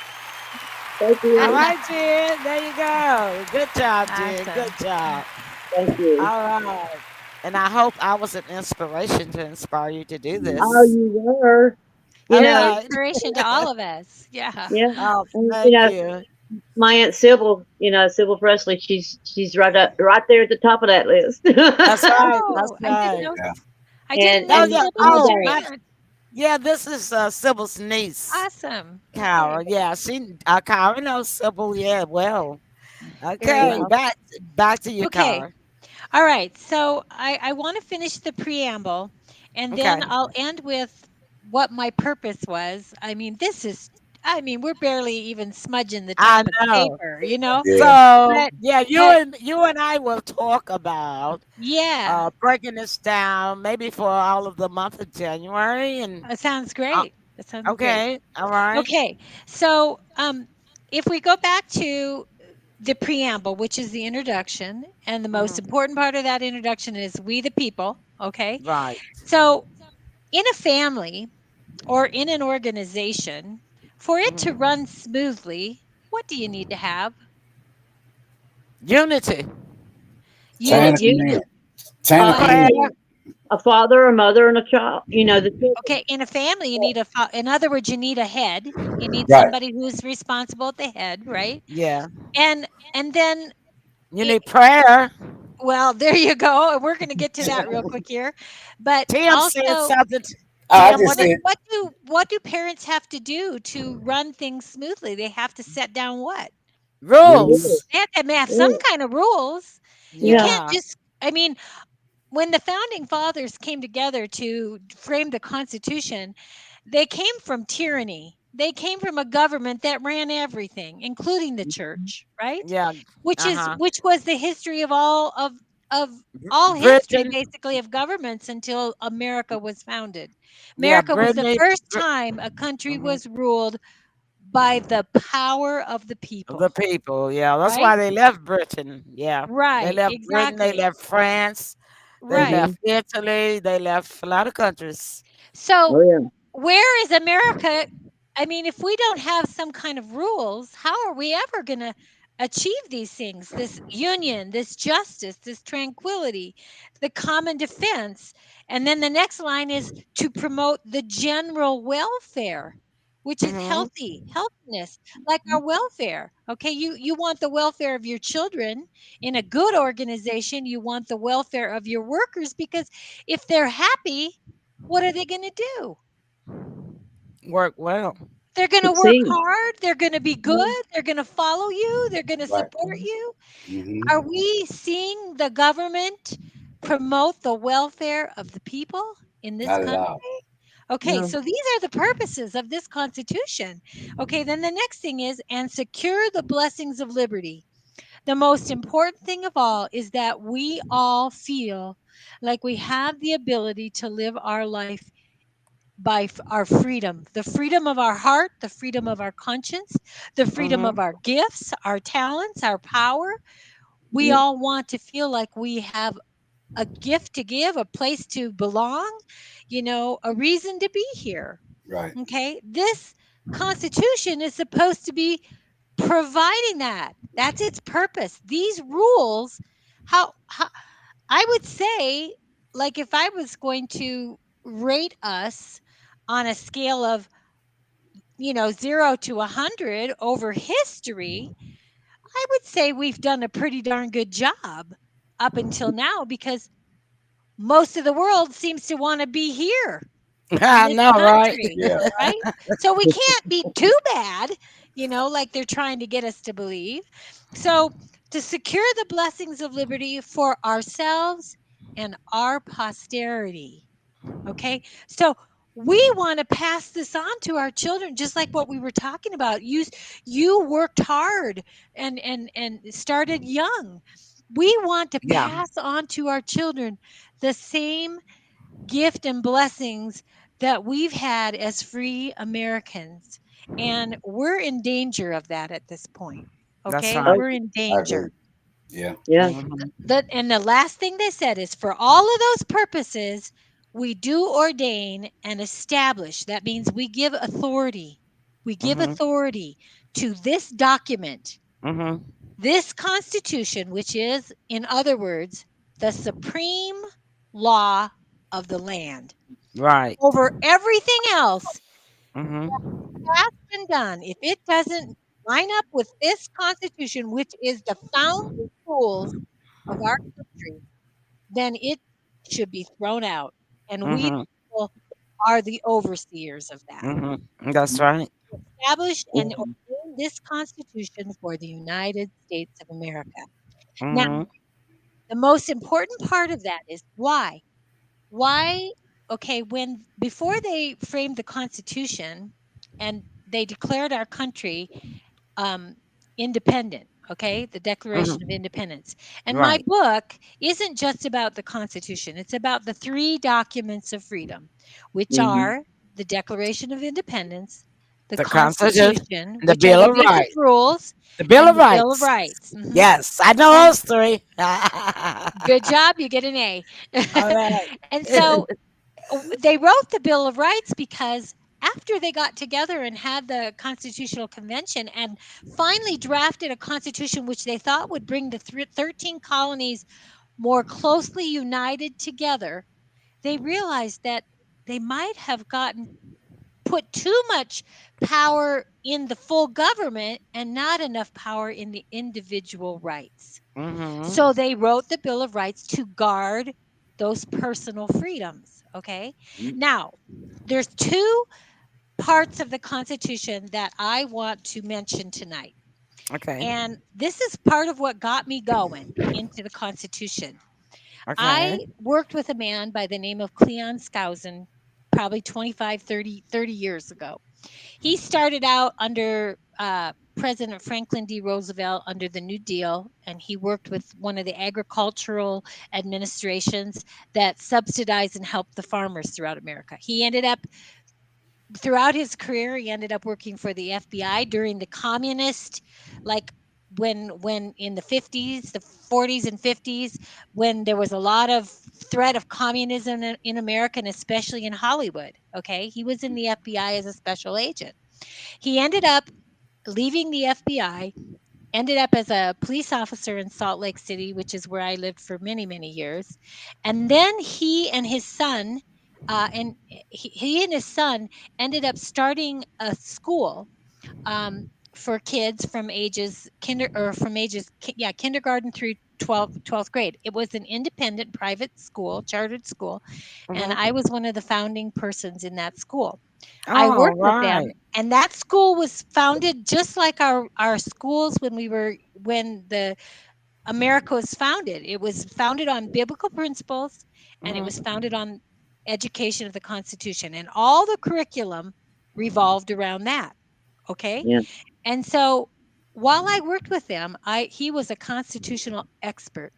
Thank you. All right, Jen. There you go. Good job, Jen. Awesome. Good job. Thank you. All right. And I hope I was an inspiration to inspire you to do this. Oh, you were. You Okay. know, Inspiration to all of us. Yeah. yeah. Oh, And, thank you. my Aunt Sybil, Sybil Presley, she's right there at the top of that list. That's right. Oh, That's I right. didn't know. Yeah. I didn't Oh, know yeah. Sybil was Oh, your my- aunt. yeah. This is Sybil's niece, Awesome. Kyra. Yeah, Kyra knows Sybil. Yeah, well. Very Okay, well. back to you, Okay. Kyra. All right. So I want to finish the preamble, and then Okay. I'll end with what my purpose was. We're barely even smudging the I top of the know. paper, Yeah. So But- yeah, but- you and I will talk about Yeah. breaking this down maybe for all of the month of January and That sounds great. That sounds great. okay, all right. Okay. So if we go back to the preamble, which is the introduction, and the most important part of that introduction is we the people. Okay. Right. So in a family or in an organization, for it to run smoothly, what do you need to have? Unity. Chain of you- command. Chain of Okay. command. A father, a mother, and a child. The children. Okay, in a family, you need in other words, you need a head. You need Right. somebody who's responsible at the head, right? Yeah. And then, You need prayer. well, there you go. We're going to get to that real quick here, but Tim also, said something. I Tim, just said, what do parents have to do to run things smoothly? They have to set down what? rules. They have to have some kind of rules. You Yeah. can't just. I mean, when the founding fathers came together to frame the Constitution, they came from tyranny. They came from a government that ran everything, including the church, right? Yeah. Which Uh-huh. was the history of all history, Britain. basically, of governments until America was founded. Yeah, America was the Brittany- first time a country was ruled by the power of the people. The people, yeah. That's Right? why they left Britain. Yeah. They Right, left Britain, they exactly. left France, they Right. left Italy, they left a lot of countries. So Oh yeah. where is America? I mean, if we don't have some kind of rules, how are we ever going to achieve these things? This union, this justice, this tranquility, the common defense. And then the next line is to promote the general welfare, which is healthiness, like our welfare. Okay, you want the welfare of your children in a good organization. You want the welfare of your workers, because if they're happy, what are they going to do? Work well. They're going to work Succeed. hard. They're going to be good. They're going to follow you. They're going to Right. support you. Mhm. Are we seeing the government promote the welfare of the people in this Not at country? all. Okay, No. so these are the purposes of this Constitution. Okay, then the next thing is, and secure the blessings of liberty. The most important thing of all is that we all feel like we have the ability to live our life by our freedom, the freedom of our heart, the freedom of our conscience, the freedom of our gifts, our talents, our power. We all want to feel like we have a gift to give, a place to belong, a reason to be here. Right. Okay. This Constitution is supposed to be providing that. That's its purpose. These rules, how I would say, like if I was going to rate us on a scale of 0 to 100 over history, I would say we've done a pretty darn good job up until now, because most of the world seems to want to be here I in this know, right? country, Yeah. right? So we can't be too bad, like they're trying to get us to believe. So to secure the blessings of liberty for ourselves and our posterity. Okay. So we want to pass this on to our children, just like what we were talking about. You worked hard and started young. We want to Yeah. pass on to our children the same gift and blessings that we've had as free Americans. And we're in danger of that at this point. That's Okay. right. We're in I agree. danger. Yeah. Yeah. And the last thing they said is, for all of those purposes, we do ordain and establish. That means we give authority. We give Mhm. authority to this document, Mhm. this Constitution, which is, in other words, the supreme law of the land Right. over everything else Mhm. that's been done. If it doesn't line up with this Constitution, which is the founding rules of our country, then it should be thrown out. And we Mhm. people are the overseers of that. Mhm. That's right. Establish and ordain this Constitution for the United States of America. Now, Mhm. the most important part of that is why. Why? Okay, when before they framed the Constitution and they declared our country um, independent, okay, the Declaration of Mhm. Independence. And my Right. book isn't just about the Constitution, it's about the three documents of freedom, which Mhm. are the Declaration of Independence, the The Constitution, Constitution, the which are Bill the of basic Rights. rules, The Bill and of the Bill of Rights. Rights. Mhm. Yes, I know And those three. good job, you get an A. All right. And so they wrote the Bill of Rights because after they got together and had the Constitutional Convention and finally drafted a constitution which they thought would bring the 13 colonies more closely united together, they realized that they might have put too much power in the full government and not enough power in the individual rights. Mhm. So they wrote the Bill of Rights to guard those personal freedoms. Okay. Now, there's two parts of the Constitution that I want to mention tonight. Okay. And this is part of what got me going into the Constitution. Okay. I worked with a man by the name of Cleon Skousen probably 25, 30 years ago. He started out under President Franklin D. Roosevelt under the New Deal, and he worked with one of the agricultural administrations that subsidized and helped the farmers throughout America. He ended up, throughout his career, he ended up working for the FBI during the communist, like when in the 50s, the 40s and 50s, when there was a lot of threat of communism in America, and especially in Hollywood. Okay, he was in the FBI as a special agent. He ended up leaving the FBI, ended up as a police officer in Salt Lake City, which is where I lived for many, many years. And then he and his son, he and his son ended up starting a school for kids from ages kindergarten through 12th grade. It was an independent private school, chartered school, and Mhm. I was one of the founding persons in that school. I All worked with them, right. and that school was founded just like our schools when the America was founded. It was founded on biblical principles, and it was Mhm. founded on education of the Constitution, and all the curriculum revolved around that. Okay, Yeah. and so while I worked with them, he was a constitutional expert.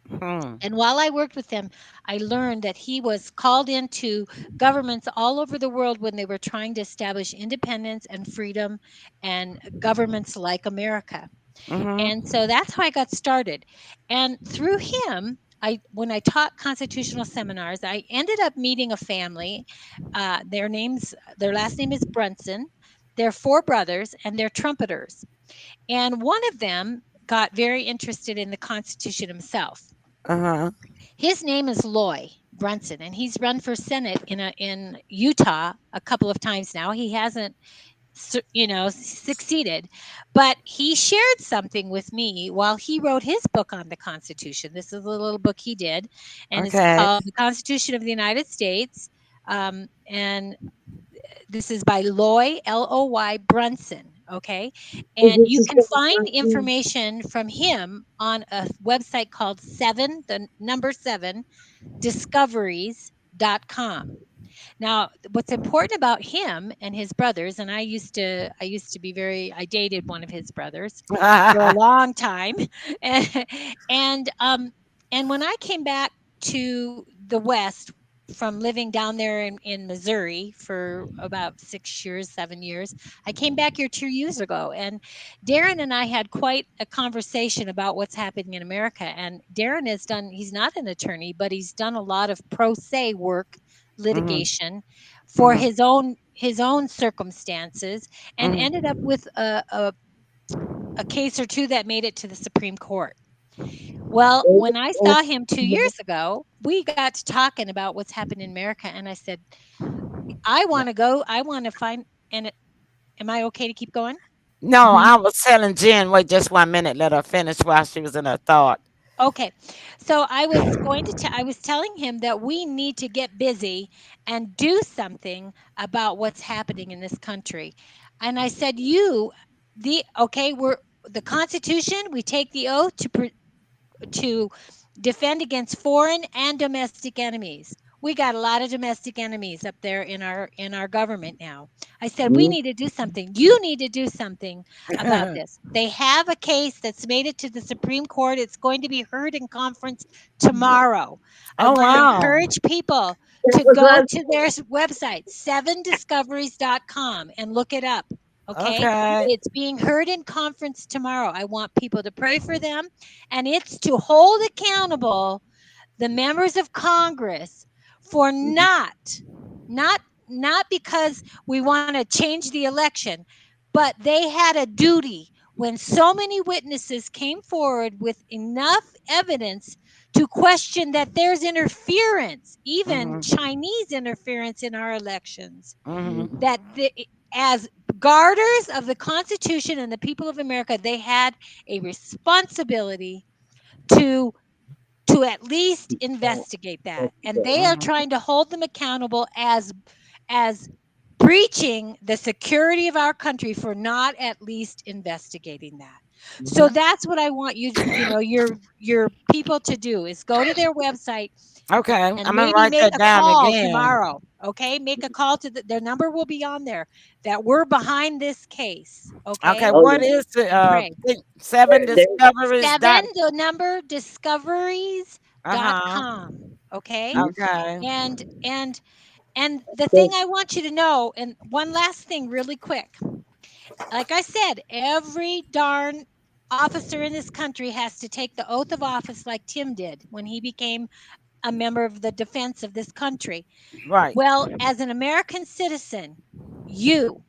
Hmm. And while I worked with him, I learned that he was called into governments all over the world when they were trying to establish independence and freedom and governments like America. And Mhm. so that's how I got started. And through him, when I taught constitutional seminars, I ended up meeting a family. Their last name is Brunson. They're four brothers and they're trumpeters. And one of them got very interested in the Constitution himself. Uh-huh. His name is Loy Brunson, and he's run for Senate in Utah a couple of times now. He hasn't, succeeded, but he shared something with me while he wrote his book on the Constitution. This is a little book he did, and it's called The Constitution of the United States. And this is by Loy, L-O-Y Brunson. Okay. And you can find information from him on a website called 7 discoveries.com. Now, what's important about him and his brothers, and I dated one of his brothers for a long time. And when I came back to the West from living down there in Missouri for about 7 years, I came back here 2 years ago, and Darren and I had quite a conversation about what's happening in America. And Darren he's not an attorney, but he's done a lot of pro se work, litigation for his own circumstances, and ended up with a case or two that made it to the Supreme Court. Well, when I saw him 2 years ago, we got to talking about what's happened in America, and I said, I want to find, and am I okay to keep going? No, I was telling Jen, wait just 1 minute, let her finish while she was in her thought. Okay. So I was telling him that we need to get busy and do something about what's happening in this country. And I said, we're the Constitution, we take the oath to defend against foreign and domestic enemies. We got a lot of domestic enemies up there in our government now. I said, we need to do something. You need to do something about this. They have a case that's made it to the Supreme Court. It's going to be heard in conference tomorrow. I want to encourage people to go to their website, 7discoveries.com, and look it up. Okay. It's being heard in conference tomorrow. I want people to pray for them, and it's to hold accountable the members of Congress for not because we want to change the election, but they had a duty when so many witnesses came forward with enough evidence to question that there's interference, even Chinese interference in our elections, that as guarders of the Constitution and the people of America, they had a responsibility to at least investigate that. And they are trying to hold them accountable as breaching the security of our country for not at least investigating that. So that's what I want you to, your people to do, is go to their website. Okay. And I'm going to write that down again. Tomorrow. Okay. Make a call to their number will be on there, that we're behind this case. Okay. Okay. What is the 7 discoveries? 7, the number discoveries.com. Okay. Okay. And the thing I want you to know, and one last thing really quick. Like I said, every darn officer in this country has to take the oath of office like Tim did when he became a member of the defense of this country. Right. Well, as an American citizen, you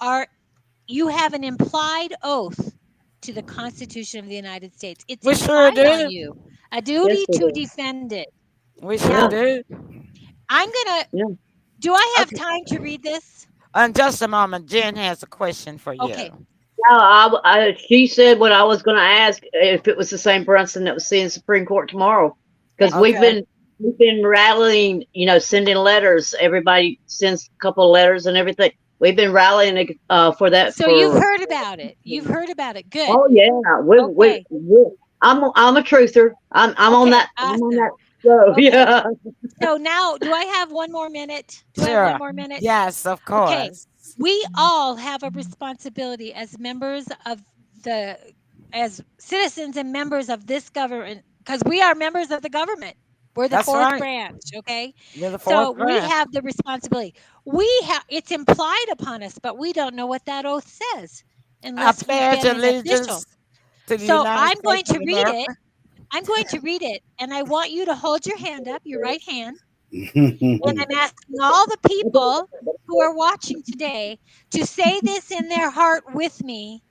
have an implied oath to the Constitution of the United States. It's implied on you. A duty to defend it. We sure do. I'm gonna. Do I have time to read this? In just a moment, Jen has a question for you. Okay. No, she said what I was going to ask, if it was the same Brunson that was seeing Supreme Court tomorrow, because we've been rallying, sending letters. Everybody sends a couple of letters and everything. We've been rallying for that. So you've heard about it. You've heard about it. Good. Oh yeah, I'm a truther. I'm on that. Awesome. I'm on that. So yeah. So now, do I have one more minute? Do I have one more minute? Yes, of course. Okay. We all have a responsibility as members of as citizens and members of this government, because we are members of the government. We're the fourth branch, okay? We're the fourth branch. We have the responsibility. It's implied upon us, but we don't know what that oath says unless we get an official. So I'm going to read it. I'm going to read it, and I want you to hold your hand up, your right hand. And I'm asking all the people who are watching today to say this in their heart with me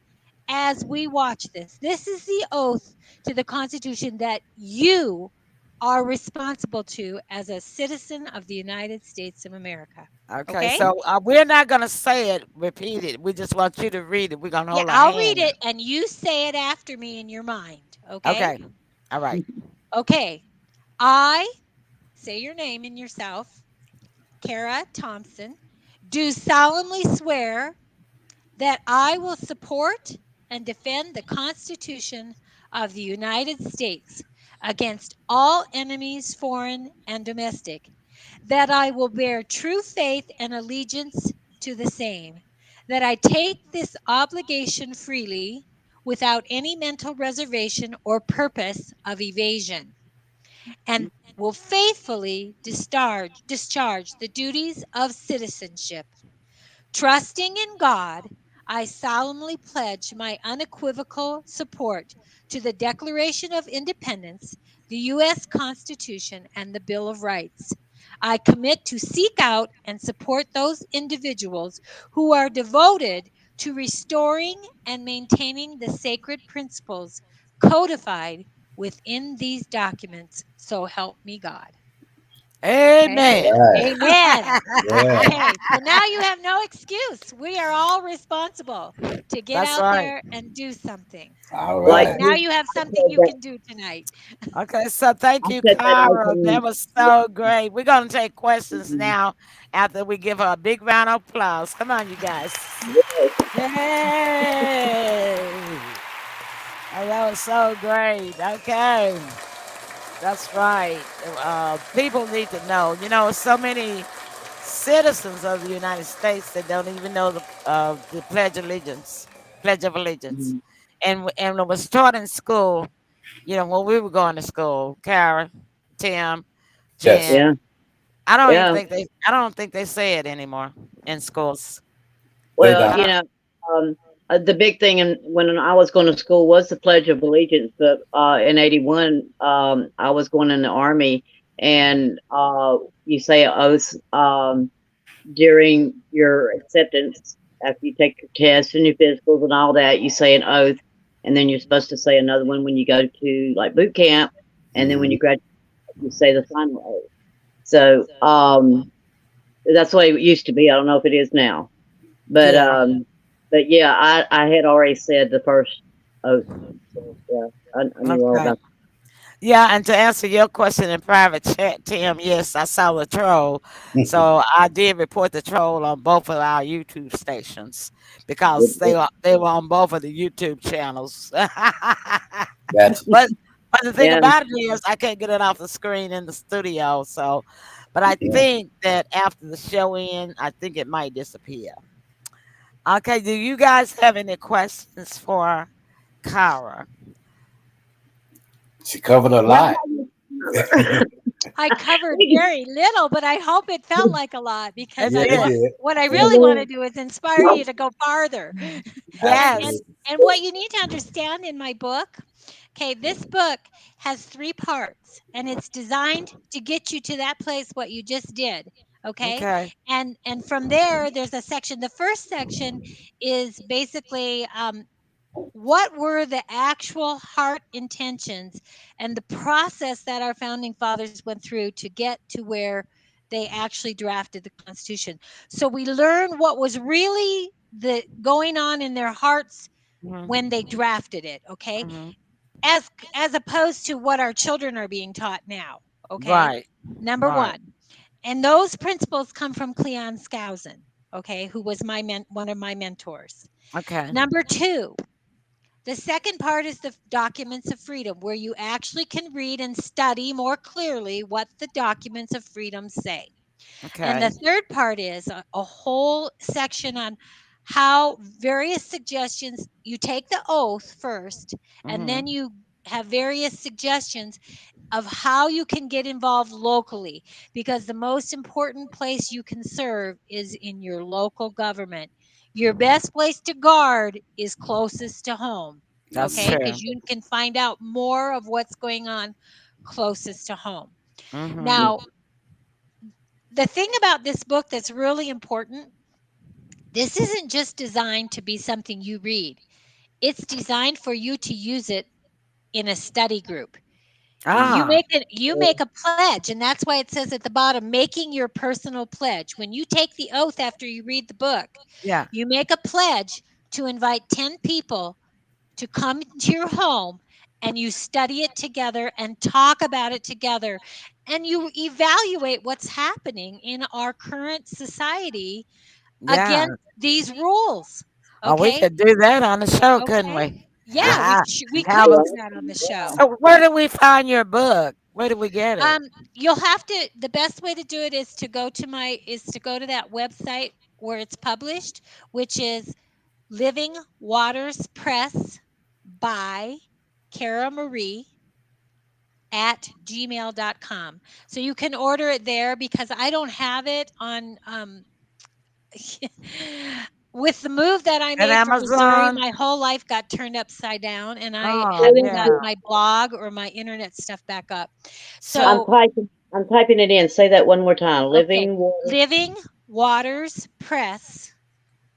as we watch this. This is the oath to the Constitution that you are responsible to as a citizen of the United States of America. Okay, Okay? so we're not going to say it, repeat it. We just want you to read it. We're going to Yeah, hold our I'll hand. read it and you say it after me in your mind. Okay? Okay. All right. Okay. I, say your name and yourself, Kara Thompson, do solemnly swear that I will support and defend the Constitution of the United States against all enemies, foreign and domestic, that I will bear true faith and allegiance to the same, that I take this obligation freely without any mental reservation or purpose of evasion, and will faithfully discharge the duties of citizenship. Trusting in God, I solemnly pledge my unequivocal support to the Declaration of Independence, the U.S. Constitution, and the Bill of Rights. I commit to seek out and support those individuals who are devoted to restoring and maintaining the sacred principles codified within these documents. So help me God. Amen. Right. Amen. Yeah. Okay, so now you have no excuse. We are all responsible to get That's out right. there and do something. All Like right. Now you have something you can do tonight. Okay, so thank I you, said that Cara. openly. That was so great. We're going to take questions now after we give her a big round of applause. Come on, you guys. Yay! Oh, that was so great. Okay. That's right. People need to know. You know, so many citizens of the United States that don't even know the Pledge of Allegiance. Pledge of Allegiance. And it was taught in school, you know, when we were going to school, Kara, Tim, Yes. Jen. Yeah. I Yeah. don't think they say it anymore in schools. They Well, don't. you know, the big thing when I was going to school was the Pledge of Allegiance. But in '81, I was going in the Army, and you say an oath during your acceptance after you take your tests and your physicals and all that. You say an oath, and then you're supposed to say another one when you go to like boot camp, and then when you graduate, you say the final oath. So that's the way it used to be. I don't know if it is now. But Yeah. yeah, I had already said the first oath. So, yeah, I knew all Okay. about Yeah, and to answer your question in private chat, Tim, yes, I saw the troll. So I did report the troll on both of our YouTube stations because they were on both of the YouTube channels. Gotcha. But the thing Yeah. about it is I can't get it off the screen in the studio. So, but I Yeah. think that after the show ends, I think it might disappear. Okay, do you guys have any questions for Kara? She covered a lot. I covered very little, but I hope it felt like a lot because Yeah, it did. what I really want to do is inspire you to go farther. Yes. And what you need to understand in my book, okay, this book has 3 parts and it's designed to get you to that place what you just did. Okay. Okay. And from there, there's a section. The first section is basically what were the actual heart intentions and the process that our founding fathers went through to get to where they actually drafted the Constitution. So we learn what was really going on in their hearts when they drafted it, okay? As opposed to what our children are being taught now, okay? Right. Number Right. 1. And those principles come from Cleon Skousen, okay, who was one of my mentors. Okay. Number 2, the second part is the documents of freedom, where you actually can read and study more clearly what the documents of freedom say. And the Okay. third part is a whole section on how various suggestions, you take the oath first, and then you have various suggestions of how you can get involved locally, because the most important place you can serve is in your local government. Your best place to guard is closest to home. That's Okay, true. because you can find out more of what's going on closest to home. Mhm. Now, the thing about this book that's really important, this isn't just designed to be something you read. It's designed for you to use it in a study group. You Ah, make a pledge, and that's why it says at the bottom, making your personal pledge. When you take the oath after you read the book, yeah. you make a pledge to invite 10 people to come to your home, and you study it together and talk about it together, and you evaluate what's happening in our current society Yeah. against these rules. Oh, we Okay? could do that on the show, couldn't Okay. we? Yeah, we could Have do a, that on the show. so where do we find your book? Where do we get it? You'll have to. The best way to do it is to go to that website where it's published, which is Living Waters Press by Cara Marie at gmail.com. So you can order it there, because I don't have it on with the move that I At made from Missouri, Amazon? my whole life got turned upside down, and I Oh, haven't got yeah. my blog or my internet stuff back up. I'm So typing it in. Say that one more time. okay, Living Waters. Living Waters Press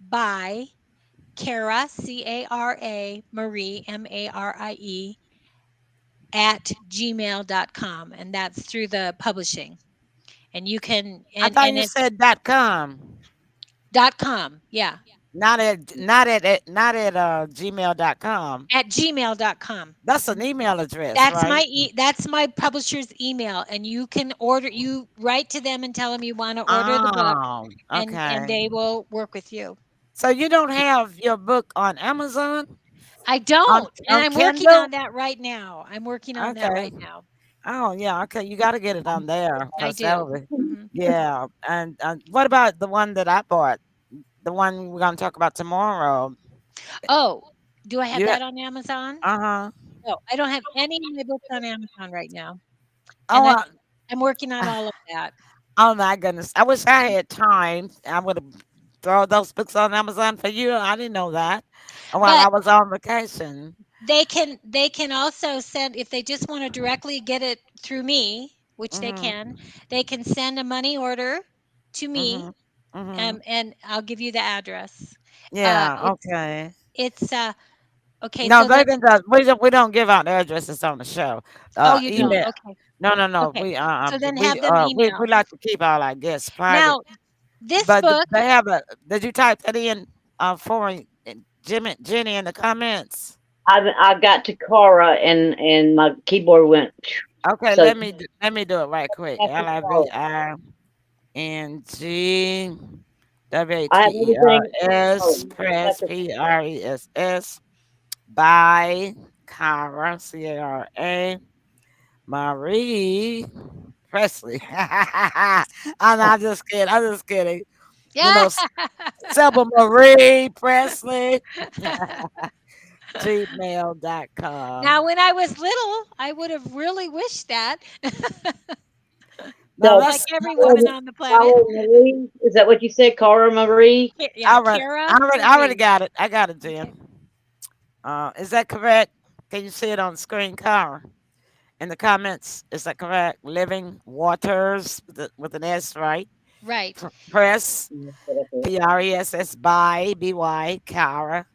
by Cara, Cara Marie, Marie, at gmail.com. And that's through the publishing. And you can, I thought and you it's said .com. .com. Yeah. Not at gmail.com. At gmail.com. That's an email address, That's right? that's my publisher's email, and you can you write to them and tell them you want to order the book, Oh, and okay. they will work with you. So you don't have your book on Amazon? I don't, and on I'm working Kindle? on that right now. I'm working on that Okay. right now. Oh, yeah. Okay. You got to get it on there. I 'cause that do. would be- Mhm. Yeah. And what about the one that I bought? The one we're going to talk about tomorrow? Oh, do I have You, that on Amazon? uh-huh. No, I don't have any of my books on Amazon right now, Oh, and I'm working on all of that. oh my goodness. I wish I had time. I would have thrown those books on Amazon for you. I didn't know that while I But was on vacation. they can also send, if they just want to directly get it through me, which Mm-hmm. they can send a money order to me, Mm-hmm. Mm-hmm. and I'll give you the address. Yeah. Okay. It's okay. No, So they let's. can. We don't give out the addresses on the show. Oh, you don't. Email. Okay. No. Okay. So then have them We email. like to keep all our guests private. Now, this But book. they have a. Did you type that in for Jenny in the comments? I got to Cara and my keyboard went. Okay, So let me do it right quick. that's the call. I have LIVINGWATERS everything. Press That's a- PRESS by Cara CARA Marie Presley. I'm just kidding. I'm just kidding. You know, Selma Marie Presley. Gmail.com. Now, when I was little, I would have really wished that. No, Like every woman on the planet. Cara Marie, is that what you said, Cara Marie? Yeah, I already got it. I got it, Jen. Is that correct? Can you see it on the screen, Cara? In the comments, is that correct? Living Waters with an S, right? Right. Press, PRESS by BY, Cara,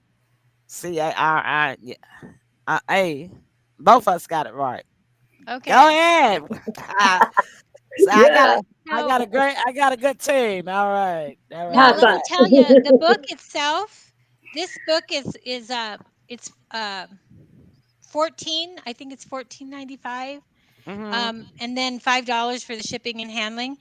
CARI. Both of us got it right. Okay. Go ahead. So Yeah. I got a good team. All right. Now, let me tell you, the book itself. This book is it's 14. I think it's $14.95. And then $5 for the shipping and handling.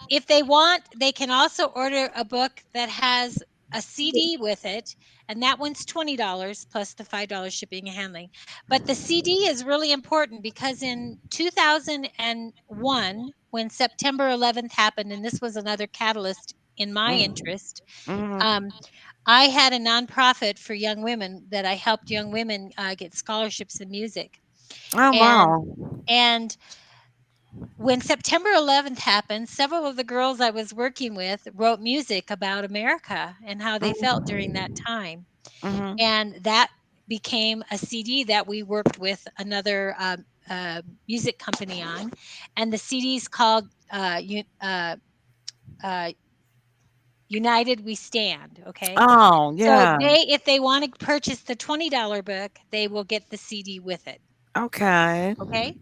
If they want, they can also order a book that has a CD with it, and that one's $20 plus the $5 shipping and handling. But the CD is really important, because in 2001, when September 11th happened, and this was another catalyst in my interest, I had a nonprofit for young women that I helped young women get scholarships in music. Oh, wow. And when September 11th happened, several of the girls I was working with wrote music about America and how they felt during that time. And that became a CD that we worked with another music company on. And the CD's called United We Stand. Okay. Oh, So yeah. if they want to purchase the $20 book, they will get the CD with it. Okay. Okay.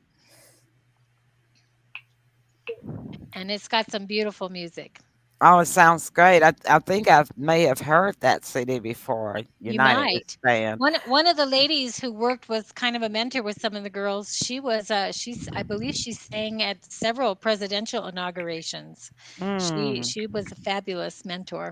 And it's got some beautiful music. Oh, it sounds great. I think I may have heard that CD before. You United We might. Stand. One of the ladies who worked with kind of a mentor with some of the girls, she was I believe she sang at several presidential inaugurations. Mm. She was a fabulous mentor.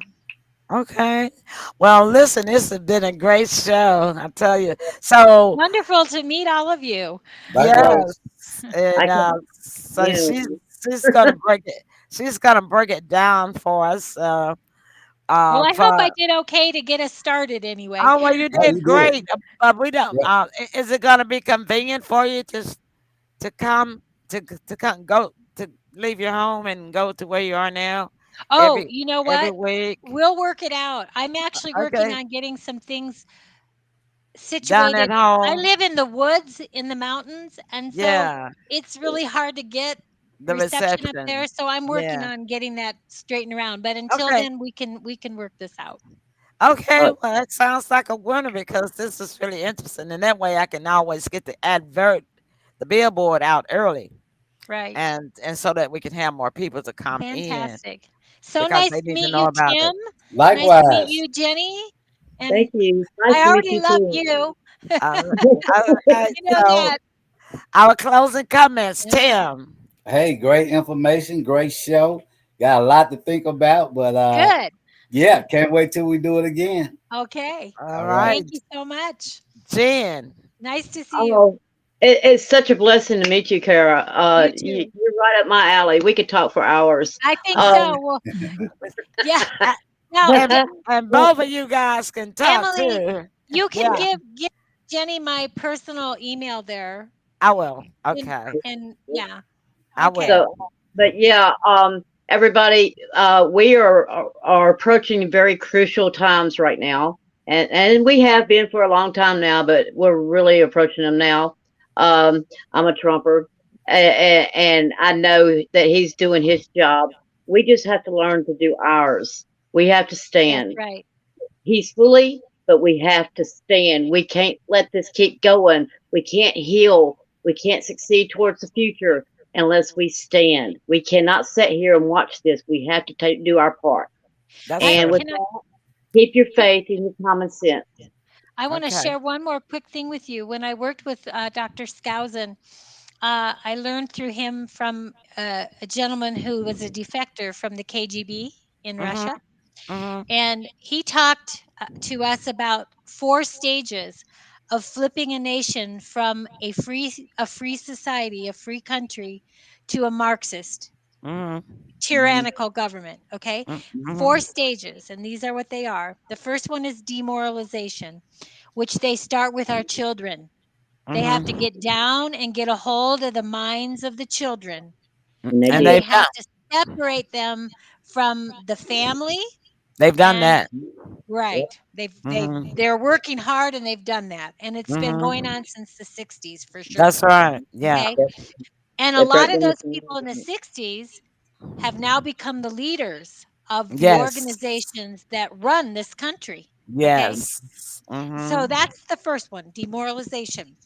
Okay. Well, listen, this has been a great show. I tell you. So Wonderful to meet all of you. yes, I and can, so you know, she's gonna break it. She's gonna break it down for us. Well, I hope I For did okay to get us started anyway. oh well, you Oh, did you did. great. But we don't. Yeah. Is it gonna be convenient for you to come to come go to leave your home and go to where you are now Oh, every you know every what? week? We'll work it out. I'm actually working Okay, on getting some things down at situated. I home. live in the woods in the mountains, and so Yeah, it's really hard to get the reception up there. reception. So I'm working Yeah. on getting that straightened around. But until Okay. then, we can work this out. Okay, well, that sounds like a winner because this is really interesting, and that way I can always get the billboard out early, Right. and so that we can have more people to come in Fantastic. So because nice they to need to meet know you, about Tim. it. Nice to meet Likewise. you, Jenny. And thank you. Nice I to meet already you love too. you. All right, You know so that. our closing comments, Tim. Hey, great information, great show. Got a lot to think about, but Good. yeah, can't wait till we do it again. Okay. All All right, right. Thank you so much. Jen. Nice to see you. Oh, it's such a blessing to meet you, Kara. You too. You're right up my alley. We could talk for hours. I think Um, so. Well, yeah. Now, And both of you guys can talk Emily, too. you can Yeah, give Jenny my personal email there. I will. And, Okay, and yeah. I Okay. will. so, but yeah, everybody, we are approaching very crucial times right now, and we have been for a long time now, but we're really approaching them now. I'm a Trumper, and I know that he's doing his job. We just have to learn to do ours. We have to That's stand right. peacefully, but we have to stand. We can't let this keep going. We can't heal. We can't succeed towards the future unless we stand. We cannot sit here and watch this. We have to do our part. That's I And true. with can that, keep your faith and your common sense. I want to Okay. share one more quick thing with you. When I worked with Dr. Skousen, I learned through him from a gentleman who was a defector from the KGB in Mhm. Russia. Mhm. And he talked to us about 4 stages of flipping a nation from a free society, a free country, to a Marxist Mhm. tyrannical government. Okay, Mhm. 4 stages, and these are what they are. The first one is demoralization, which they start with our children. They have to Mhm. get down and get a hold of the minds of the children. And they And And did. they they've done. have to separate them from the family. They've done And that. right, Mhm. they're working hard, and they've done that, and it's been going Mhm. on since the 60s for sure. That's right. Yeah. Okay, That's, and a that's lot right. of those people in the 60s have now become the leaders of the Yes. organizations that run this country. Okay, Yes. so Mhm. that's the first one, demoralization.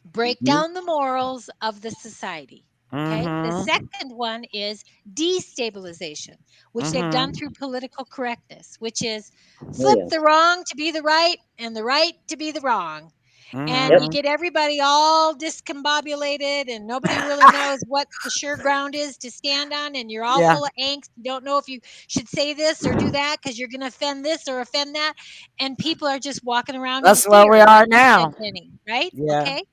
Break Mhm. down the morals of the society. Okay, the Mhm. second one is destabilization, which they've done through Mhm. political correctness, which is Oh, flip yes. the wrong to be the right and the right to be the wrong. And Yep. you Mhm. get everybody all discombobulated, and nobody really knows what the sure ground is to stand on, and you're all Yeah. full of angst. You don't know if you should say this or do that because you're going to offend this or offend that, and people are just walking around in That's where we fear, are like you said, now. Jenny, right? Yeah. Okay,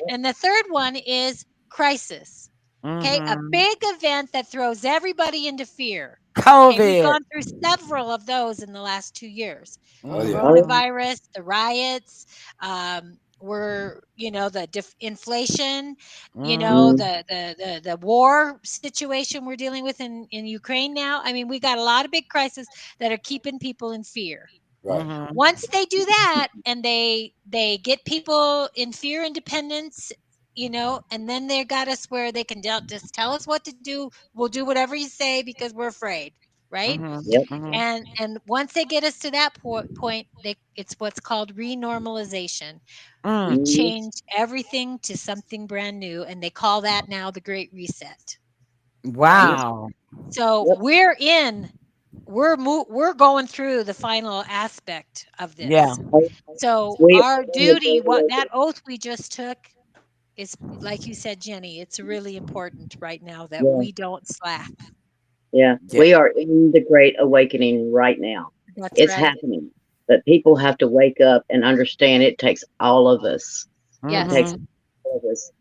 and the third one is crisis. Okay, a Mhm. big event that throws everybody into fear. Okay, we've COVID. gone through several of those in the last 2 years. Oh yeah. Oh, Coronavirus, the riots, were, the inflation, Mhm. mm, the war situation we're dealing with in Ukraine now. I mean, we got a lot of big crises that are keeping people in fear. Right. Mhm. Once they do that, and they get people in fear and dependence, and then they got us where they can just tell us what to do. We'll do whatever you say because we're afraid. right? Yep. And once they get us to that point, it's what's called renormalization. We change everything to something brand new, and they call that now the Great Reset. Wow. So we're going through the final aspect of this. Yeah. So We our duty, what that oath we just took, is like you said, Jenny. It's really important right now that Yeah. we don't slack. Yeah, we are in the Great Awakening right now. That's It's right. happening. But people have to wake up and understand it takes all of us. It takes Yes. all of us.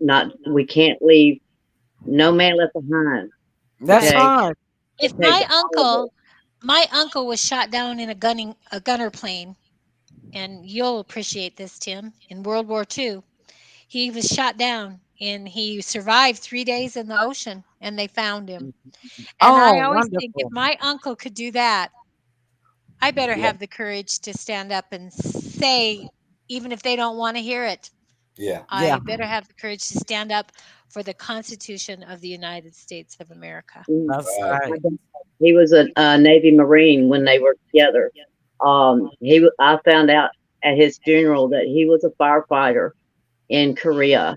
We can't leave no man left behind. That's Okay? right. If It takes my uncle was shot down in a gunner plane, and you'll appreciate this, Tim, in World War II. He was shot down and he survived 3 days in the ocean, and they found him. And I Oh, always think, if wonderful. my uncle could do that, I better Yeah. have the courage to stand up and say, even if they don't want to hear it, Yeah. Yeah. I better have the courage to stand up for the Constitution of the United States of America. That's Right. right. He was a Navy Marine when they were together. I found out at his funeral that he was a firefighter in Korea,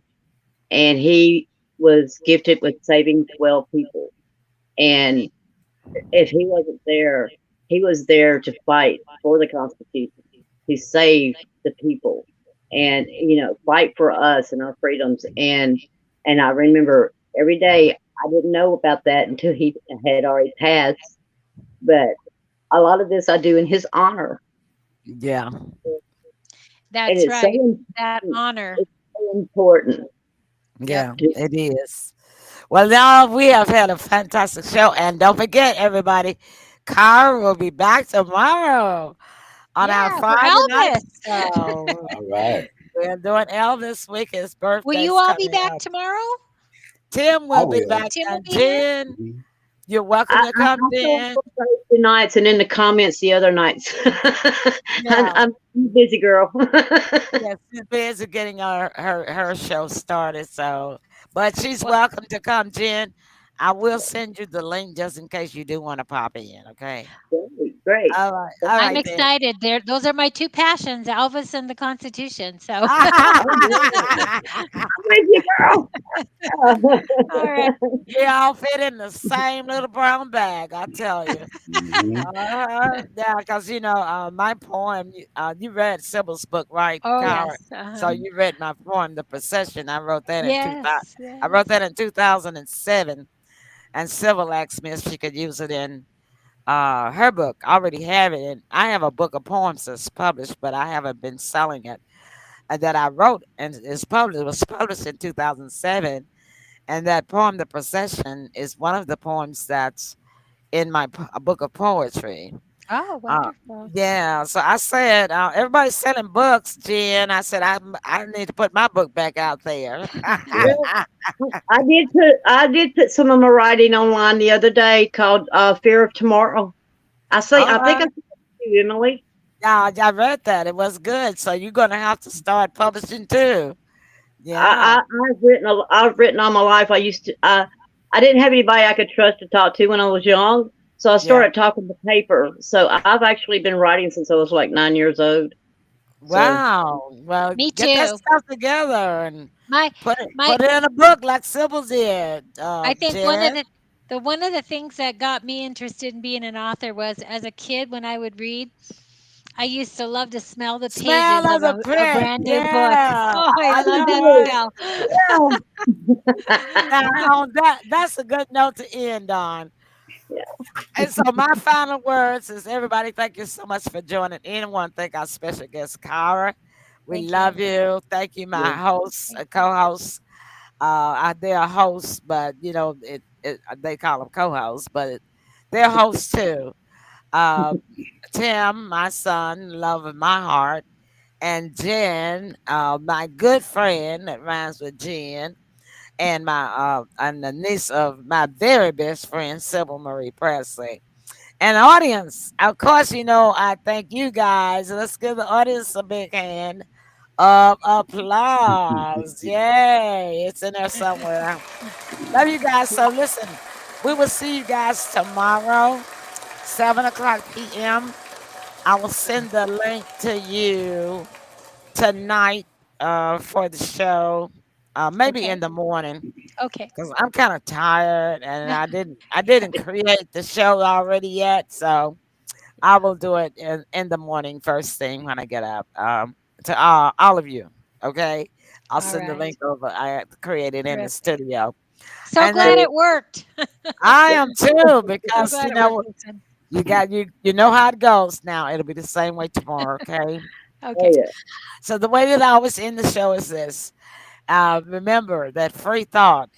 and he was gifted with saving 12 people. And if he wasn't there, he was there to fight for the Constitution, to save the people, and fight for us and our freedoms. And I remember every day. I didn't know about that until he had already passed. But a lot of this I do in his honor. Yeah. And That's it's so right. That important. honor. It's so important. Yeah, it is. Well, now we have had a fantastic show. And don't forget, everybody, Cara will be back tomorrow on our Yeah, for Friday night Elvis. show. All right. We're doing Elvis week. His Will birthday's you all be coming back up. tomorrow? Tim I will be will. back. Tim will And be here? Jen, Mhm. you're welcome to come, I Jen. saw Thursday nights and in the comments the other nights. Yeah. I'm a busy girl. Yes, she's busy getting her show started. So, but she's Well, welcome to come, Jen. I will send you the link just in case you do want to pop in. Okay. Great. All right. All I'm right then. excited. Those are my two passions, Elvis and the Constitution. So, I'm with you, girl. all right. We all fit in the same little brown bag, I tell you. Mhm. Yeah, because my poem. You read Sybil's book, right, Oh, Cara? yes. So you read my poem, The Procession. I wrote that in 2000. Yes. I wrote Yes. that in 2007, and Sybil asked me if she could use it in her book. I already have it, and I have a book of poems that's published, but I haven't been selling it. That I wrote and is published. It was published in 2007, and that poem, "The Procession," is one of the poems that's in my book of poetry. Oh, Uh, wonderful. yeah, so I said, everybody's selling books, Jen. I said, I need to put my book back out there. Yeah. I did put some of my writing online the other day called Fear of Tomorrow. I think I Uh, sent it to you, Emily. yeah, I read that. It was good. So you're gonna have to start publishing too. Yeah. I've written all my life. I didn't have anybody I could trust to talk to when I was young, so I Yeah. started talking to paper. So I've actually been writing since I was like 9 years old. So Wow. Well, Me get that too. stuff together and My put my it in a book like Sybil did, I think Jen. one of the things that got me interested in being an author was, as a kid, when I would read, I used to love to smell the pages Smell of of the a print. brand new book. Yeah. Oh, I I love that know it. smell. yeah. Now, that's a good note to end on. Yeah. And so my final words is, everybody, thank you so much for joining in. I want to thank our special guest, Cara. We Thank love you. you. Thank you, my Yeah. hosts, co-hosts. They're hosts, but they call them co-hosts, but they're hosts too. Uh, Tim, my son, love of my heart, and Jen, my good friend that rhymes with Jen, and and the niece of my very best friend, Sybil Marie Presley. And audience, of course, I thank you guys. Let's give the audience a big hand of applause. Yay. It's in there somewhere. Love you guys. So listen, we will see you guys tomorrow. 7 o'clock p.m. I will send the link to you tonight for the show. Maybe Okay. in the morning Okay. because I'm kind of tired and I didn't create the show already yet, so I will do it in the morning first thing when I get up. To all of you, okay? I'll All send the right. link over. I created in the Terrific. studio, So and glad then it worked. I am too So because glad you it know worked, Listen. you know how it goes. Now it'll be the same way tomorrow, okay? Okay. yeah. So the way that I always end the show is this. Remember that free thought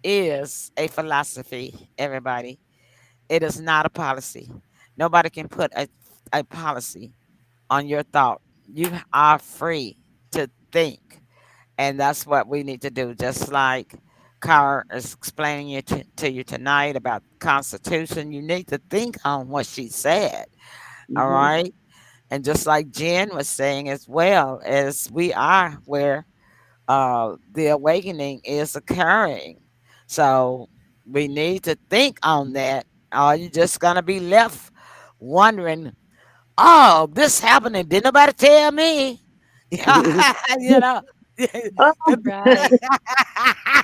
is a philosophy, everybody. It is not a policy. Nobody can put a policy on your thought. You are free to think. And that's what we need to do. Just like Cara is explaining to you tonight about the Constitution, you need to think on what she said. All Mhm. right. And just like Jen was saying as well, as we are where the awakening is occurring. So we need to think on that. Or you're just going to be left wondering, oh, this happened and didn't nobody tell me. You know. Oh, Right.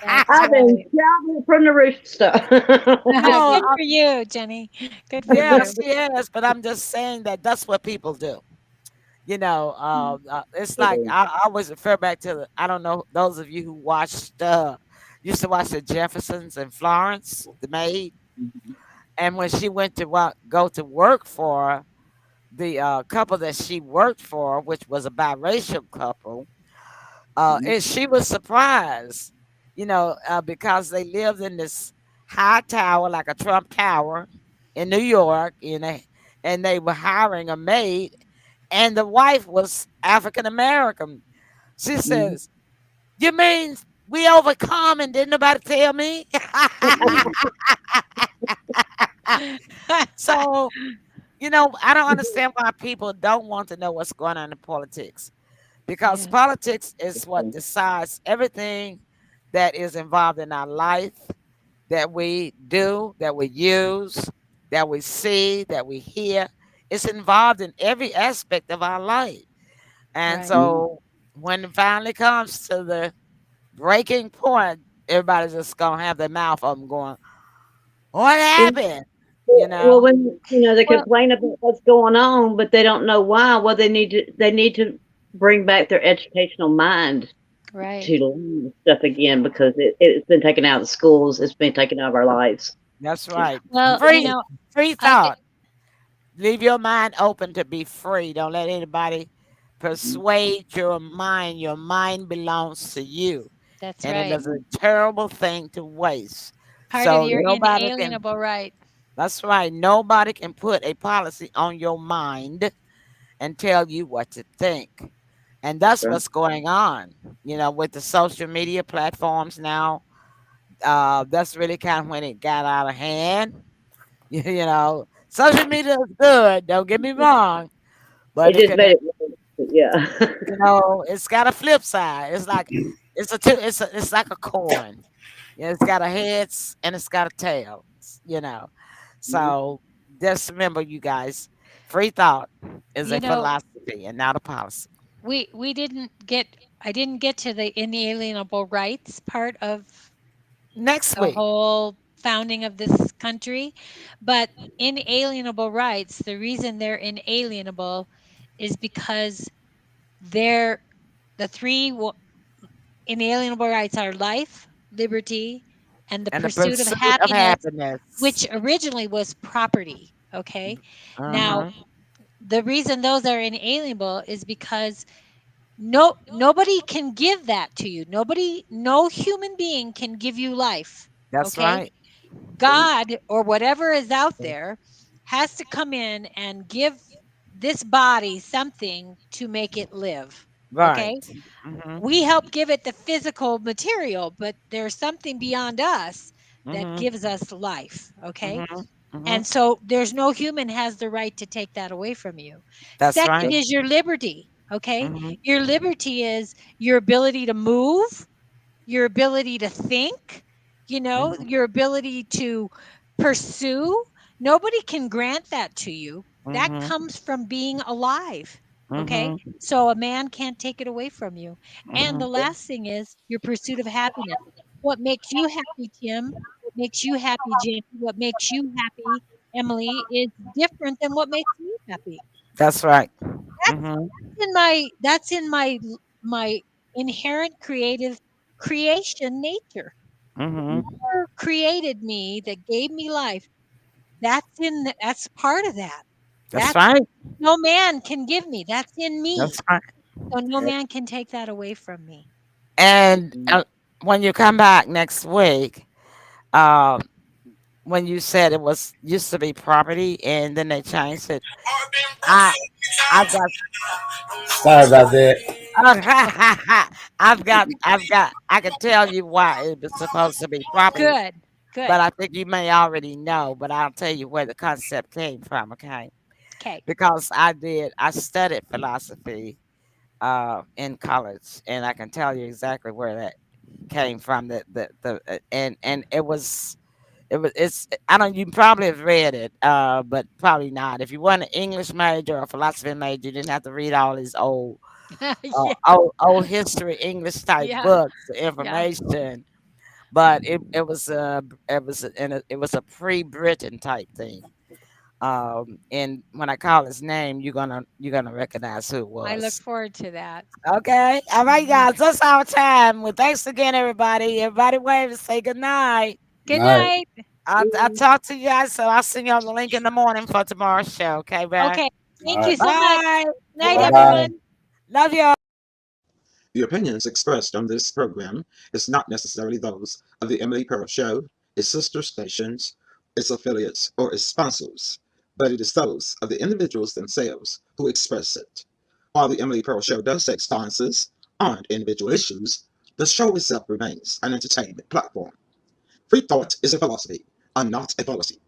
That's I've been right. shouting from the rooftop. No, Good for you, Jenny. Good for yes, you. yes, but I'm just saying that that's what people do. It's like I always refer back to I don't know those of you who watched used to watch the Jeffersons and Florence, the maid, and when she went to go to work for the couple that she worked for, which was a biracial couple, and she was surprised, because they lived in this high tower, like a Trump Tower in New York, and they were hiring a maid, and the wife was African American. She says, "You mean we overcome and didn't nobody tell me?" So, I don't understand why people don't want to know what's going on in politics because Yeah. politics is what decides everything that is involved in our life that we do, that we use, that we see, that we hear. It's involved in every aspect of our life. And Right. so when it finally comes to the breaking point, everybody's just going to have their mouth open going, what happened? Well, when they Well, complain about what's going on, but they don't know why. Well, they need to bring back their educational mind right. to learn stuff again because it's been taken out of schools. It's been taken out of our lives. That's right. Well, Free I thought. Leave your mind open to be free. Don't let anybody persuade your mind. Your mind belongs to you. that's And it right. is a terrible thing to waste. Part of So your nobody can, inalienable right. that's right. Nobody can put a policy on your mind and tell you what to think. And that's Right. what's going on, with the social media platforms now. That's really kind of when it got out of hand. Social media is good. Don't get me wrong, but It it just can, made it worse, yeah. it's got a flip side. It's like it's like a coin. It's got a heads and it's got a tail. So just remember, you guys, free thought is You a know, philosophy and not a policy. we didn't get I didn't get to the inalienable rights part of Next the week, whole founding of this country, but inalienable rights, the reason they're inalienable is because they're the inalienable rights are life, liberty, and the and the pursuit of pursuit of happiness, happiness. which originally was property. Okay. Now, Uh-huh. the reason those are inalienable is because nobody can give that to you. No human being can give you life. That's Okay. right. God or whatever is out there has to come in and give this body something to make it live. Okay. Right. Mm-hmm. We help give it the physical material, but there's something beyond us that Mm-hmm. gives us life. Okay. Mm-hmm. Mm-hmm. And so there's no human has the right to take that away from you. That's Second right. is your liberty. Okay. Mm-hmm. Your liberty is your ability to move, your ability to think, Mm-hmm. your ability to pursue, Nobody can grant that to you. That Mhm. comes from being alive. Okay. Mhm. So a man can't take it away from you. And the Mhm. last thing is your pursuit of happiness. What makes you happy, Tim? What makes you happy, Jamie? What makes you happy, Emily, is different than what makes me happy. That's right. That's Mhm. that's in my inherent creative creation nature. Mhm. Whoever created me that gave me life, that's part of that. That's That's right. no man can give me. That's in me. That's right. So no man can take that away from me. And when you come back next week, um, when you said it was used to be property and then they changed it, I've got Sorry about that. I can tell you why it was supposed to be property, Good. Good. but I think you may already know, but I'll tell you where the concept came from, okay? Okay. Because I studied philosophy in college, and I can tell you exactly where that came from. And it's I don't you probably have read it, but probably not. If you want an English major or a philosophy major, you didn't have to read all these Yeah. old history English type Yeah. books, Yeah. information. But it was a pre-Britain type thing. And when I call his name, you're gonna recognize who it I look was. forward to that. Okay, all right, guys, that's our time. Well, thanks again, everybody. Everybody, wave and say good night. Good All right. night. I'll talk to you guys. So I'll send you on the link in the morning for tomorrow's show. Okay, bye. Okay. Thank All you right. so much. Bye. Night, Bye-bye. everyone. Love y'all. The opinions expressed on this program is not necessarily those of the Emily Pearl Show, its sister stations, its affiliates, or its sponsors, but it is those of the individuals themselves who express it. While the Emily Pearl Show does take stances on individual issues, the show itself remains an entertainment platform. Free thought is a philosophy, and not a policy.